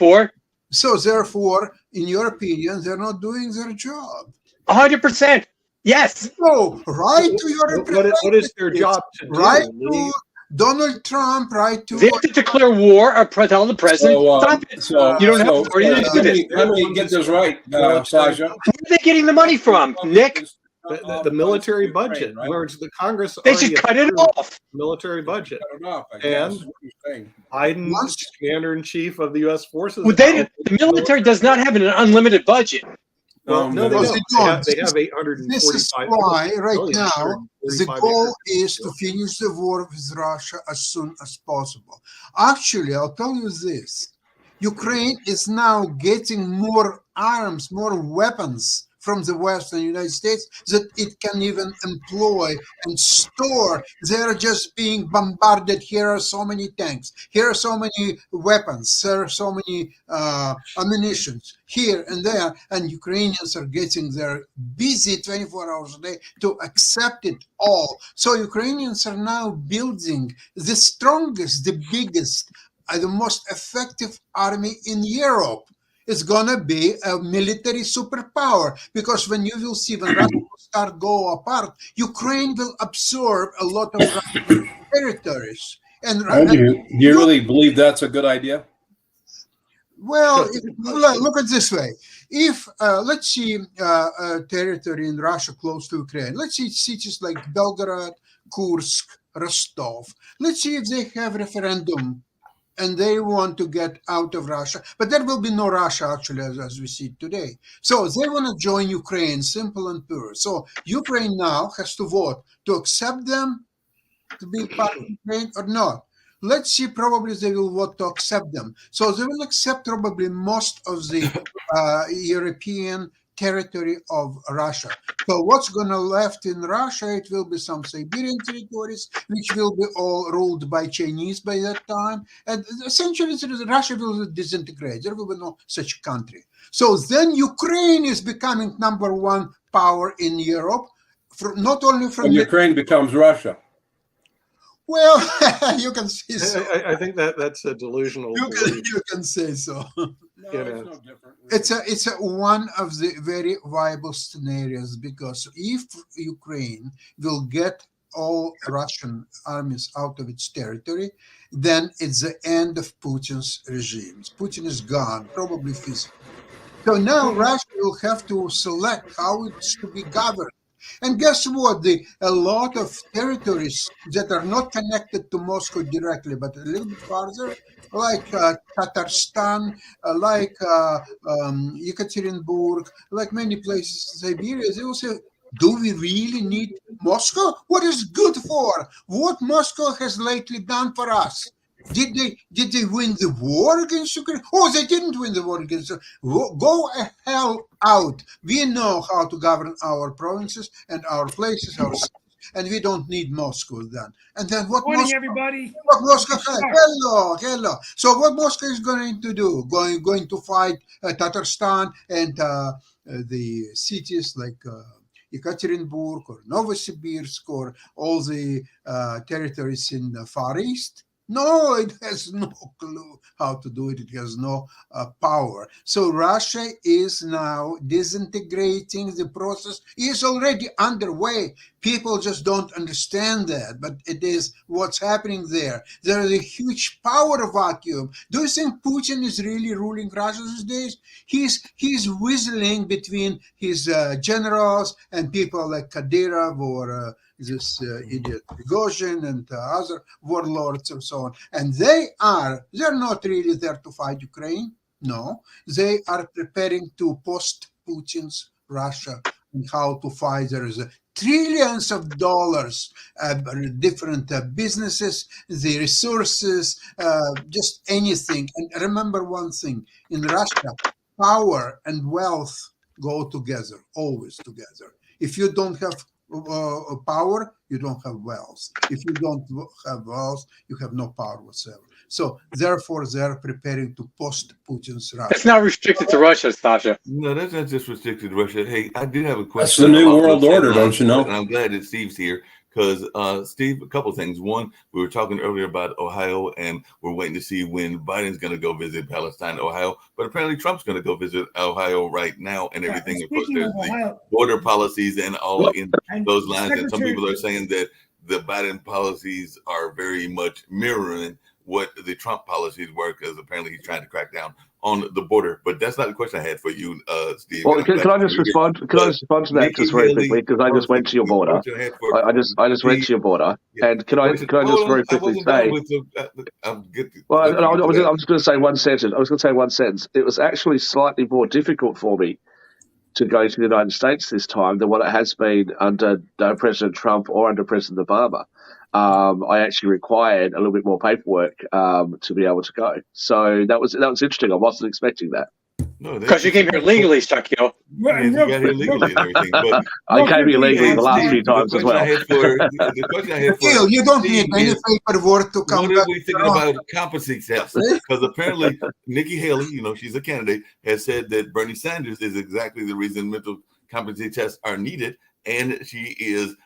therefore, in your opinion, they're not doing their job. 100%. Yes. No, right to your What is their job to do? right to Donald Trump, right to They have to declare war or tell the president, stop it. So You don't have authority to do this. let me get this right, Sasha. Where are they getting the money from, Nick? The military budget, right? whereas the Congress They should cut it off. military budget. Cut it off, I And- guess, what you're saying. Biden, Once- commander-in-chief of the U.S. forces. Well, the military does not have an unlimited budget. Well, no, they No, don't. they They have, don't. they have 845. This is why right billion, now the 135 goal years. is to finish the war with Russia as soon as possible. Actually, I'll tell you this. Ukraine is now getting more arms, more weapons from the West and United States that it can even employ and store. They're just being bombarded. Here are so many tanks. Here are so many weapons. There are so many ammunitions here and there. And Ukrainians are getting their busy 24 hours a day to accept it all. So Ukrainians are now building the strongest, the biggest, the most effective army in Europe. It's gonna be a military superpower because when you will see when Russia will start go apart, Ukraine will absorb a lot of Russian territories. And Do you really believe that's a good idea? well, look at it this way: if let's see a territory in Russia close to Ukraine, let's see cities like Belgorod, Kursk, Rostov. Let's see if they have referendum and they want to get out of Russia. But there will be no Russia, actually, as we see it today. So they want to join Ukraine, simple and pure. So Ukraine now has to vote to accept them to be part of Ukraine or not. Let's see, probably they will vote to accept them. So they will accept probably most of the European territory of Russia. So what's going to left in Russia, it will be some Siberian territories, which will be all ruled by Chinese by that time. And essentially, Russia will disintegrate. There will be no such country. So then Ukraine is becoming number one power in Europe, not only from... And Ukraine becomes Russia. Well, you can say so. I think that's a delusional belief. You can say so. No, You it's know. no different. It's one of the very viable scenarios because if Ukraine will get all Russian armies out of its territory, then it's the end of Putin's regime. Putin is gone, probably physically. So now Russia will have to select how it's to be governed. And guess what? A lot of territories that are not connected to Moscow directly, but a little bit farther, like Tatarstan, like Yekaterinburg, like many places in Siberia, they will say, do we really need Moscow? What is good for? What Moscow has lately done for us? Did they win the war against Ukraine? Oh, they didn't win the war against Ukraine. Go hell out. We know how to govern our provinces and our places, our cities, and we don't need Moscow then. And then what Morning, everybody. What Moscow has? Hello. So what Moscow is going to do? Going to fight Tatarstan and the cities like Yekaterinburg or Novosibirsk or all the territories in the Far East? No, it has no clue how to do it. It has no power. So Russia is now disintegrating. The process is already underway. People just don't understand that, but it is what's happening there. There is a huge power vacuum. Do you think Putin is really ruling Russia these days? He's whistling between his generals and people like Kadyrov or this idiot Prigozhin and other warlords and so on. And they're not really there to fight Ukraine. No, they are preparing to post Putin's Russia and how to fight. There is trillions of dollars, different businesses, the resources, just anything. And remember one thing, in Russia, power and wealth go together, always together. If you don't have power, you don't have wealth. If you don't have wealth, you have no power whatsoever. So therefore, they're preparing to post Putin's Russia. It's not restricted to Russia, Sasha. No, that's not just restricted to Russia. Hey, I did have a That's question. the new world order, don't you know? And I'm glad that Steve's here because, Steve, a couple things. One, we were talking earlier about Ohio, and we're waiting to see when Biden's going to go visit Palestine, Ohio. But apparently Trump's going to go visit Ohio right now and everything. Of course, there's the border policies and all in those lines. And some people are saying that the Biden policies are very much mirroring what the Trump policies were, because apparently he's trying to crack down on the border. But that's not the question I had for you, Steve. Well, can I just respond? Can I respond to that just very quickly? Because I just went to your border. I just went to your border, and can I just very quickly say? Well, I was just going to say one sentence. It was actually slightly more difficult for me to go to the United States this time than what it has been under President Trump or under President Obama. I actually required a little bit more paperwork to be able to go. So that was interesting. I wasn't expecting that. Because you came here legally, Shakil. Yeah, you got here legally and everything. But I came here legally the last few times as well. The question I had for you don't need any paperwork to come back. What are we thinking about competency tests? Because apparently Nikki Haley, she's a candidate, has said that Bernie Sanders is exactly the reason mental competency tests are needed, and she is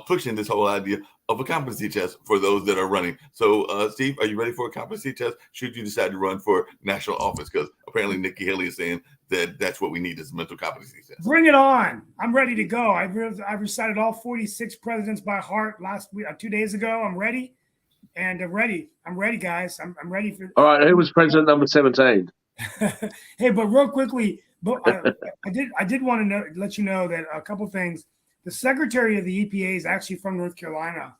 pushing this whole idea of a competency test for those that are running. So, Steve, are you ready for a competency test? Should you decide to run for national office? Because apparently Nikki Haley is saying that that's what we need is a mental competency test. Bring it on. I'm ready to go. I've recited all 46 presidents by heart last week, 2 days ago. I'm ready. And I'm ready, guys. I'm ready for. All right. Who was president number 17? Hey, but real quickly, I did want to let you know that a couple things. The secretary of the EPA is actually from North Carolina,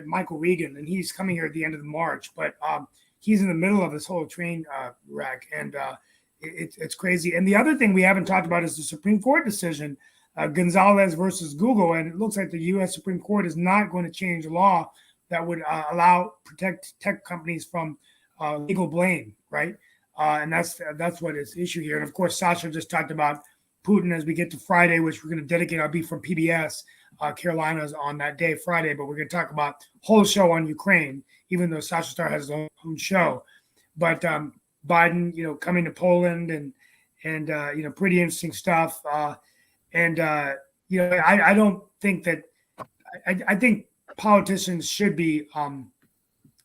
Michael Regan, and he's coming here at the end of March. But he's in the middle of this whole train wreck, and it's crazy. And the other thing we haven't talked about is the Supreme Court decision, Gonzalez versus Google. And it looks like the U.S. Supreme Court is not going to change law that would protect tech companies from legal blame, right? And that's what is the issue here. And of course, Sasha just talked about Putin as we get to Friday, which we're going to dedicate. I'll be from PBS, Carolinas on that day, Friday, but we're going to talk about whole show on Ukraine, even though Sasha Star has his own show. But Biden, coming to Poland and pretty interesting stuff. I don't think that I think politicians should be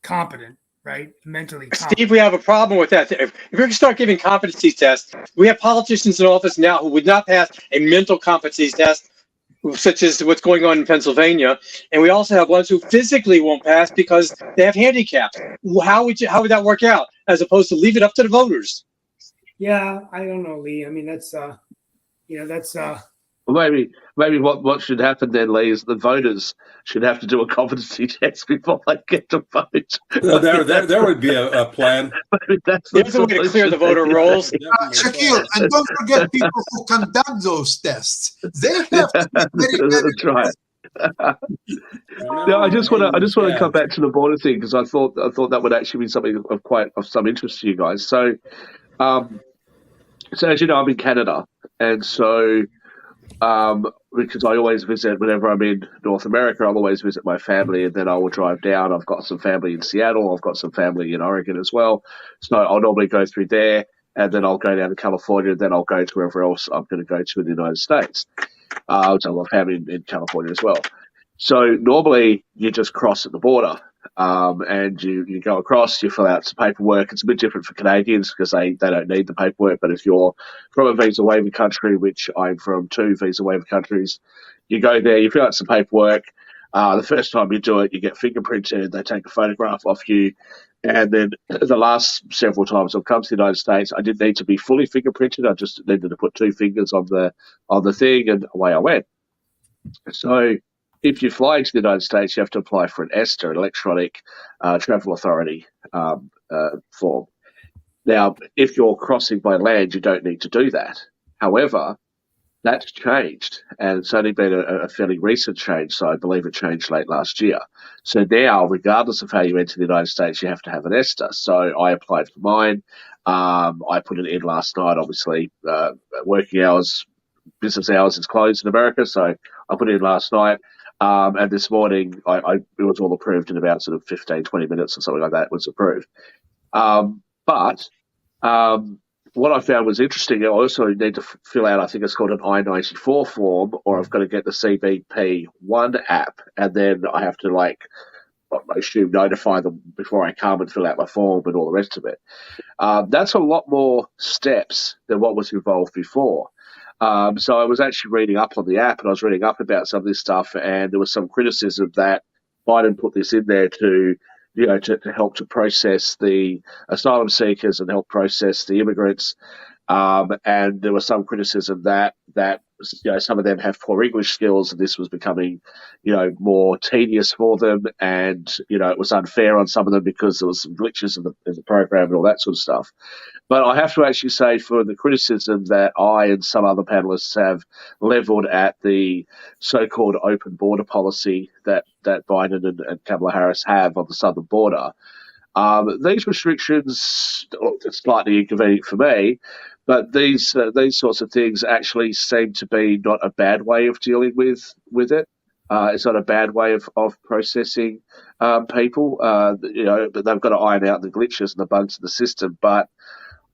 competent. Right, mentally. Competent. Steve, we have a problem with that. If we're going to start giving competency tests, we have politicians in office now who would not pass a mental competency test, such as what's going on in Pennsylvania, and we also have ones who physically won't pass because they have handicaps. How would that work out, as opposed to leave it up to the voters? Yeah, I don't know, Lee. I mean, that's Maybe what should happen then, Lee, is the voters should have to do a competency test before they get to vote. There would be a plan. There's a way to clear the voter rolls. Shakil, and don't forget people who conduct those tests. They have to be very, very That's right. No, I just want to come back to the border thing because I thought that would actually be something of some interest to you guys. So as you know, I'm in Canada, and so. Because I always visit whenever I'm in North America, I'll always visit my family, and then I will drive down. I've got some family in Seattle. I've got some family in Oregon as well. So I'll normally go through there, and then I'll go down to California, and then I'll go to wherever else I'm going to go to in the United States. So I've got family in California as well. So normally you just cross at the border. and you go across, you fill out some paperwork. It's a bit different for Canadians because they don't need the paperwork. But if you're from a visa waiver country, which I'm from 2 visa waiver countries, you go there, you fill out some paperwork. The first time you do it, you get fingerprinted. They take a photograph of you. And then the last several times I've come to the United States, I didn't need to be fully fingerprinted. I just needed to put 2 fingers on the thing, and away I went. So if you fly into the United States, you have to apply for an ESTA, an Electronic Travel Authority form. Now, if you're crossing by land, you don't need to do that. However, that's changed, and it's only been a fairly recent change, so I believe it changed late last year. So now, regardless of how you enter the United States, you have to have an ESTA. So I applied for mine. I put it in last night, obviously. Working hours, business hours is closed in America, so I put it in last night. And this morning, it was all approved in about sort of 15, 20 minutes or something like that. It was approved. But what I found was interesting, I also need to fill out, I think it's called an I-94 form, or I've got to get the CBP1 app, and then I have to, I assume, notify them before I come and fill out my form and all the rest of it. That's a lot more steps than what was involved before. So I was actually reading up on the app, and I was reading up about some of this stuff, and there was some criticism that Biden put this in there to help to process the asylum seekers and help process the immigrants. And there was some criticism that some of them have poor English skills, and this was becoming, more tedious for them, and it was unfair on some of them because there was some glitches in the program and all that sort of stuff. But I have to actually say, for the criticism that I and some other panelists have levelled at the so-called open border policy that Biden and Kamala Harris have on the southern border, these restrictions, it's slightly inconvenient for me, but these sorts of things actually seem to be not a bad way of dealing with it. It's not a bad way of processing people. But they've got to iron out the glitches and the bugs in the system. But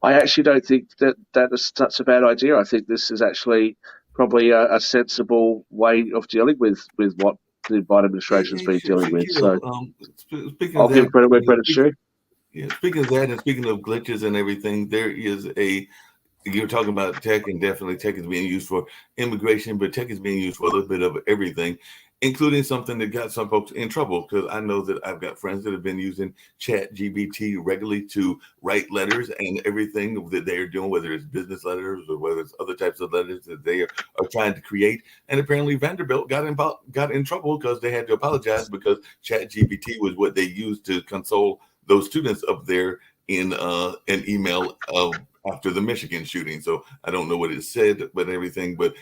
I actually don't think that is such a bad idea. I think this is actually probably a sensible way of dealing with what the Biden administration has been dealing with. So I'll give credit where credit's due. Yeah, speaking of that, and speaking of glitches and everything, there is you're talking about tech, and definitely tech is being used for immigration, but tech is being used for a little bit of everything, including something that got some folks in trouble, because I know that I've got friends that have been using ChatGPT regularly to write letters and everything that they're doing, whether it's business letters or whether it's other types of letters that they are trying to create. And apparently Vanderbilt got in trouble because they had to apologize because ChatGPT was what they used to console those students up there in an email after the Michigan shooting. So I don't know what it said, but everything. But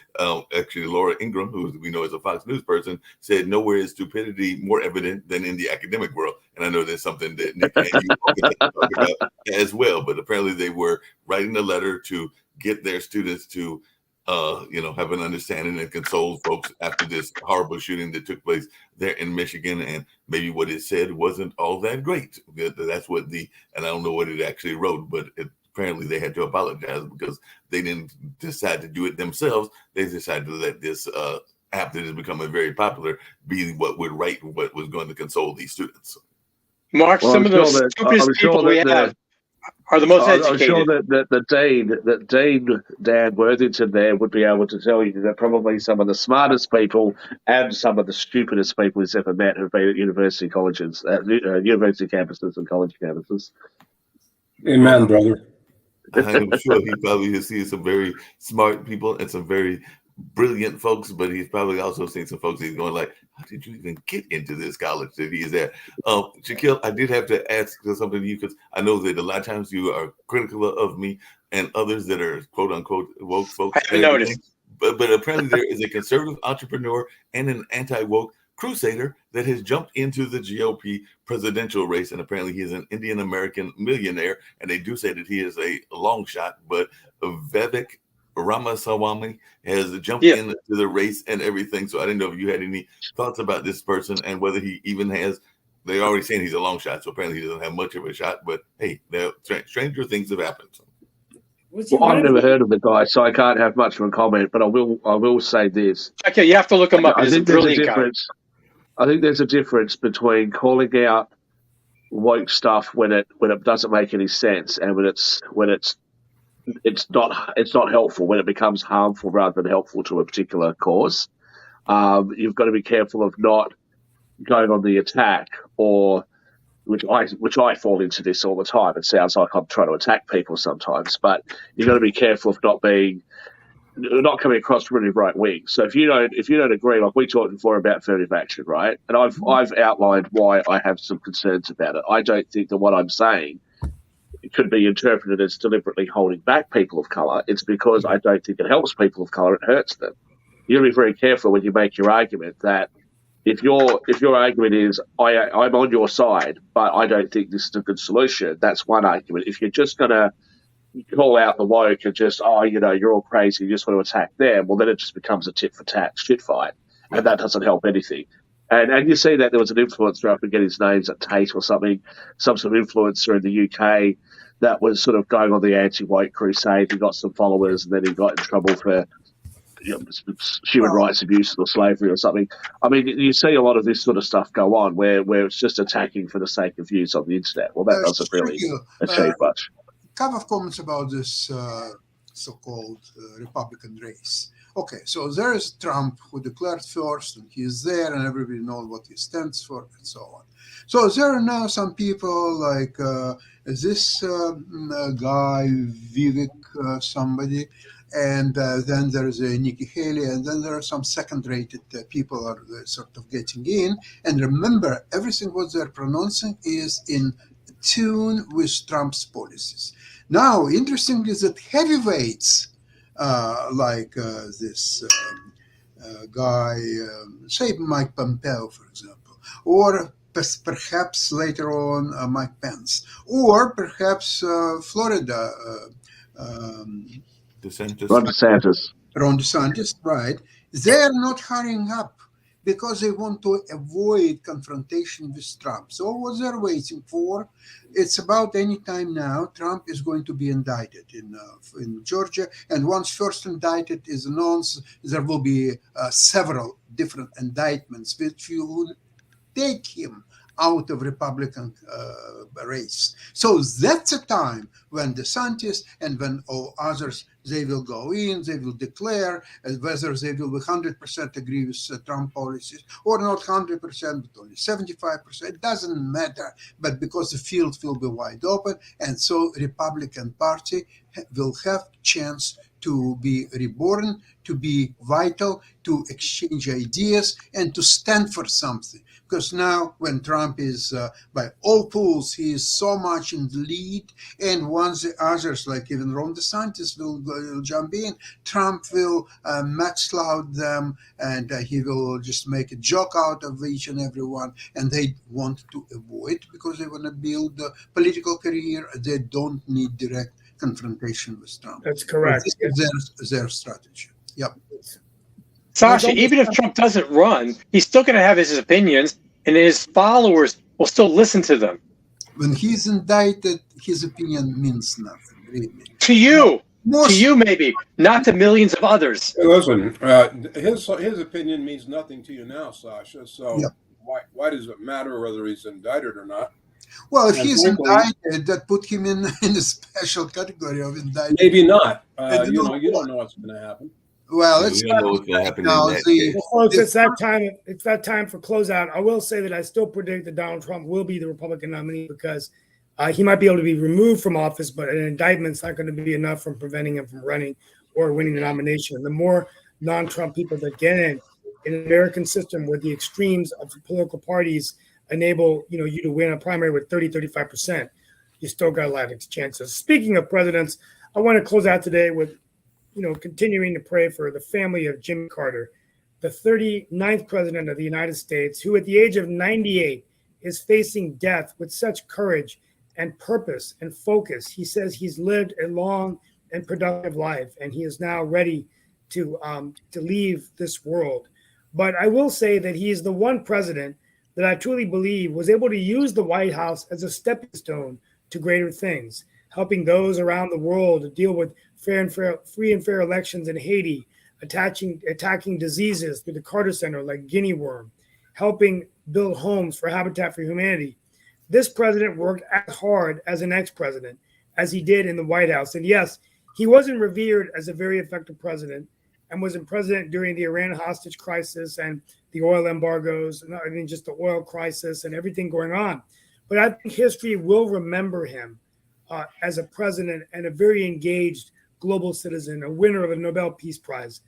actually, Laura Ingraham, who we know as a Fox News person, said nowhere is stupidity more evident than in the academic world. And I know there's something that Nick and you talk about as well. But apparently, they were writing a letter to get their students to have an understanding and console folks after this horrible shooting that took place there in Michigan. And maybe what it said wasn't all that great. That's what and I don't know what it actually wrote, but apparently they had to apologize because they didn't decide to do it themselves. They decided to let this app that is becoming very popular be what would write what was going to console these students. Mark, some of the stupidest people we have are the most educated. I'm sure that Dean Dan Worthington there would be able to tell you that probably some of the smartest people and some of the stupidest people he's ever met have been at university colleges, university campuses and college campuses. Amen, brother. I'm sure he probably has seen some very smart people and some very brilliant folks, but he's probably also seen some folks he's going like, how did you even get into this college that he is at? Shaquille, I did have to ask something to you because I know that a lot of times you are critical of me and others that are quote unquote woke folks. I haven't noticed. But apparently there is a conservative entrepreneur and an anti-woke crusader that has jumped into the GOP presidential race, and apparently he is an Indian American millionaire, and they do say that he is a long shot, but Vivek Ramaswamy has jumped into the race and everything. So I didn't know if you had any thoughts about this person and whether he even has. They're already saying he's a long shot, so apparently he doesn't have much of a shot. But hey, stranger things have happened. Well, I've never heard of the guy, so I can't have much of a comment. But I will say this. Okay, you have to look him up. I think there's a difference between calling out woke stuff when it doesn't make any sense, and when it's not helpful, when it becomes harmful rather than helpful to a particular cause. You've got to be careful of not going on the attack, or which I fall into this all the time. It sounds like I'm trying to attack people sometimes, but you've got to be careful of not coming across really right wing. So if you don't agree, like we talked before about affirmative action, right? And I've outlined why I have some concerns about it. I don't think that what I'm saying could be interpreted as deliberately holding back people of color. It's because I don't think it helps people of color; it hurts them. You got to be very careful when you make your argument that if your argument is I'm on your side, but I don't think this is a good solution. That's one argument. If you're just going to call out the woke and just, you're all crazy, you just want to attack them, well, then it just becomes a tit for tat shit fight, and that doesn't help anything. And you see that there was an influencer, I forget his name's at Tate or something, some sort of influencer in the UK that was sort of going on the anti-woke crusade. He got some followers, and then he got in trouble for human rights abuses or slavery or something. I mean, you see a lot of this sort of stuff go on where it's just attacking for the sake of views on the internet. Well, that doesn't really achieve much. Couple of comments about this so-called Republican race. Okay, so there is Trump who declared first, and he's there, and everybody knows what he stands for, and so on. So there are now some people like this guy Vivek somebody, and then there is Nikki Haley, and then there are some second-rated people are sort of getting in. And remember, everything what they're pronouncing is in tune with Trump's policies. Now, interesting is that heavyweights like this guy, say Mike Pompeo, for example, or perhaps later on Mike Pence, or perhaps Florida. Ron DeSantis, right? They're not hurrying up because they want to avoid confrontation with Trump. So what they're waiting for, it's about any time now, Trump is going to be indicted in Georgia. And once first indicted is announced, there will be several different indictments which will take him out of Republican race. So that's a time when DeSantis and when all others, they will go in, they will declare whether they will 100% agree with Trump policies or not 100%, but only 75%. It doesn't matter, but because the field will be wide open, and so Republican Party will have chance to be reborn, to be vital, to exchange ideas, and to stand for something. Because now, when Trump is, by all polls, he is so much in the lead, and once the others, like even Ron DeSantis, will jump in, Trump will maxloud them, and he will just make a joke out of each and every one, and they want to avoid, because they want to build a political career. They don't need direct confrontation with Trump. That's correct. This is their strategy. Yep. Sasha, even if Trump doesn't run, he's still going to have his opinions, and his followers will still listen to them. When he's indicted, his opinion means nothing, really. To you. To you, maybe, not to millions of others. Hey, listen, his opinion means nothing to you now, Sasha. So Yep. why does it matter whether he's indicted or not? Well, if he's indicted, that put him in a special category of indicted. Maybe not. You don't know what's going to happen. Well, it's don't know what's going to happen in that case. Well, folks, it's that time for closeout. I will say that I still predict that Donald Trump will be the Republican nominee because he might be able to be removed from office, but an indictment's not going to be enough from preventing him from running or winning the nomination. The more non-Trump people that get in an American system where the extremes of political parties enable you to win a primary with 30-35%, you still got a lot of chances. Speaking of presidents, I want to close out today with continuing to pray for the family of Jimmy Carter, the 39th president of the United States, who at the age of 98 is facing death with such courage and purpose and focus. He says he's lived a long and productive life, and he is now ready to leave this world. But I will say that he is the one president that I truly believe was able to use the White House as a stepping stone to greater things, helping those around the world to deal with free and fair elections in Haiti, attacking diseases through the Carter Center like guinea worm, helping build homes for Habitat for Humanity. this president worked as hard as an ex-president as he did in the White House. And yes, he wasn't revered as a very effective president and was a president during the Iran hostage crisis and the oil embargoes, and I mean, just the oil crisis and everything going on. But I think history will remember him as a president and a very engaged global citizen, a winner of a Nobel Peace Prize.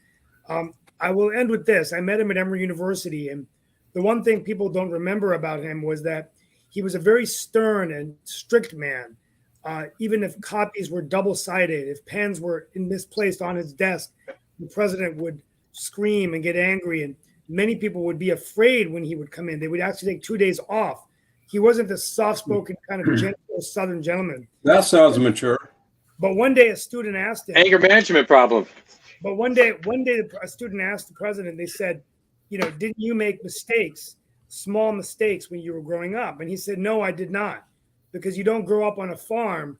I will end with this. I met him at Emory University, and the one thing people don't remember about him was that he was a very stern and strict man. Even if copies were double-sided, if pens were misplaced on his desk, the president would scream and get angry, and many people would be afraid when he would come in. They would actually take 2 days off. He wasn't the soft-spoken kind of gentle Southern gentleman. That sounds mature. But one day a student asked him. Anger management problem. But one day a student asked the president, they said, didn't you make mistakes, small mistakes when you were growing up? And he said, no, I did not. Because you don't grow up on a farm,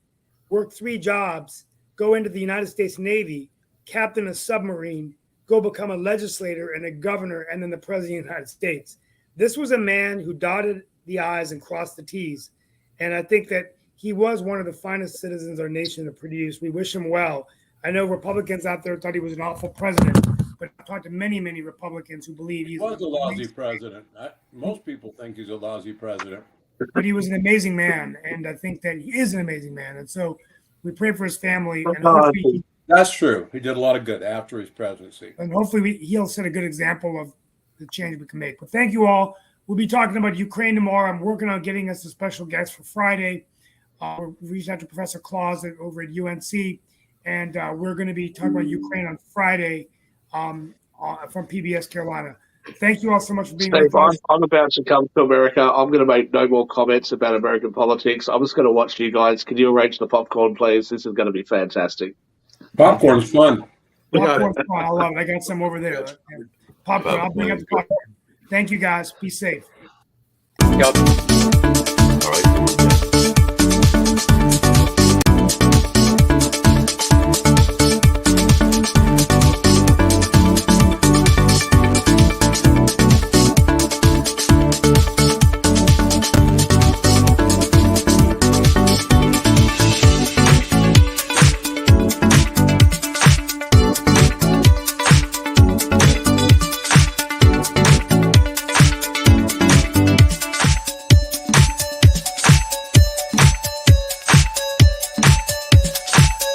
work 3 jobs, go into the United States Navy, captain a submarine, go become a legislator and a governor, and then the president of the United States. This was a man who dotted the I's and crossed the T's. And I think that he was one of the finest citizens our nation to produce. We wish him well. I know Republicans out there thought he was an awful president, but I've talked to many, many Republicans who believe He was a lousy president. Most people think he's a lousy president. But he was an amazing man, and I think that he is an amazing man. And so we pray for his family. And hopefully, that's true. He did a lot of good after his presidency. And hopefully he'll set a good example of the change we can make. But thank you all. We'll be talking about Ukraine tomorrow. I'm working on getting us a special guest for Friday. We're reaching out to Professor Claus over at UNC, and we're going to be talking about Ukraine on Friday from PBS Carolina. Thank you all so much for being Steve, with us. I'm about to come to America. I'm going to make no more comments about American politics. I'm just going to watch you guys. Can you arrange the popcorn, please? This is going to be fantastic. Popcorn's fun. Popcorn's fun. I love it. I got some over there. Popcorn. I'll bring up the popcorn. Thank you, guys. Be safe. Yep. All right.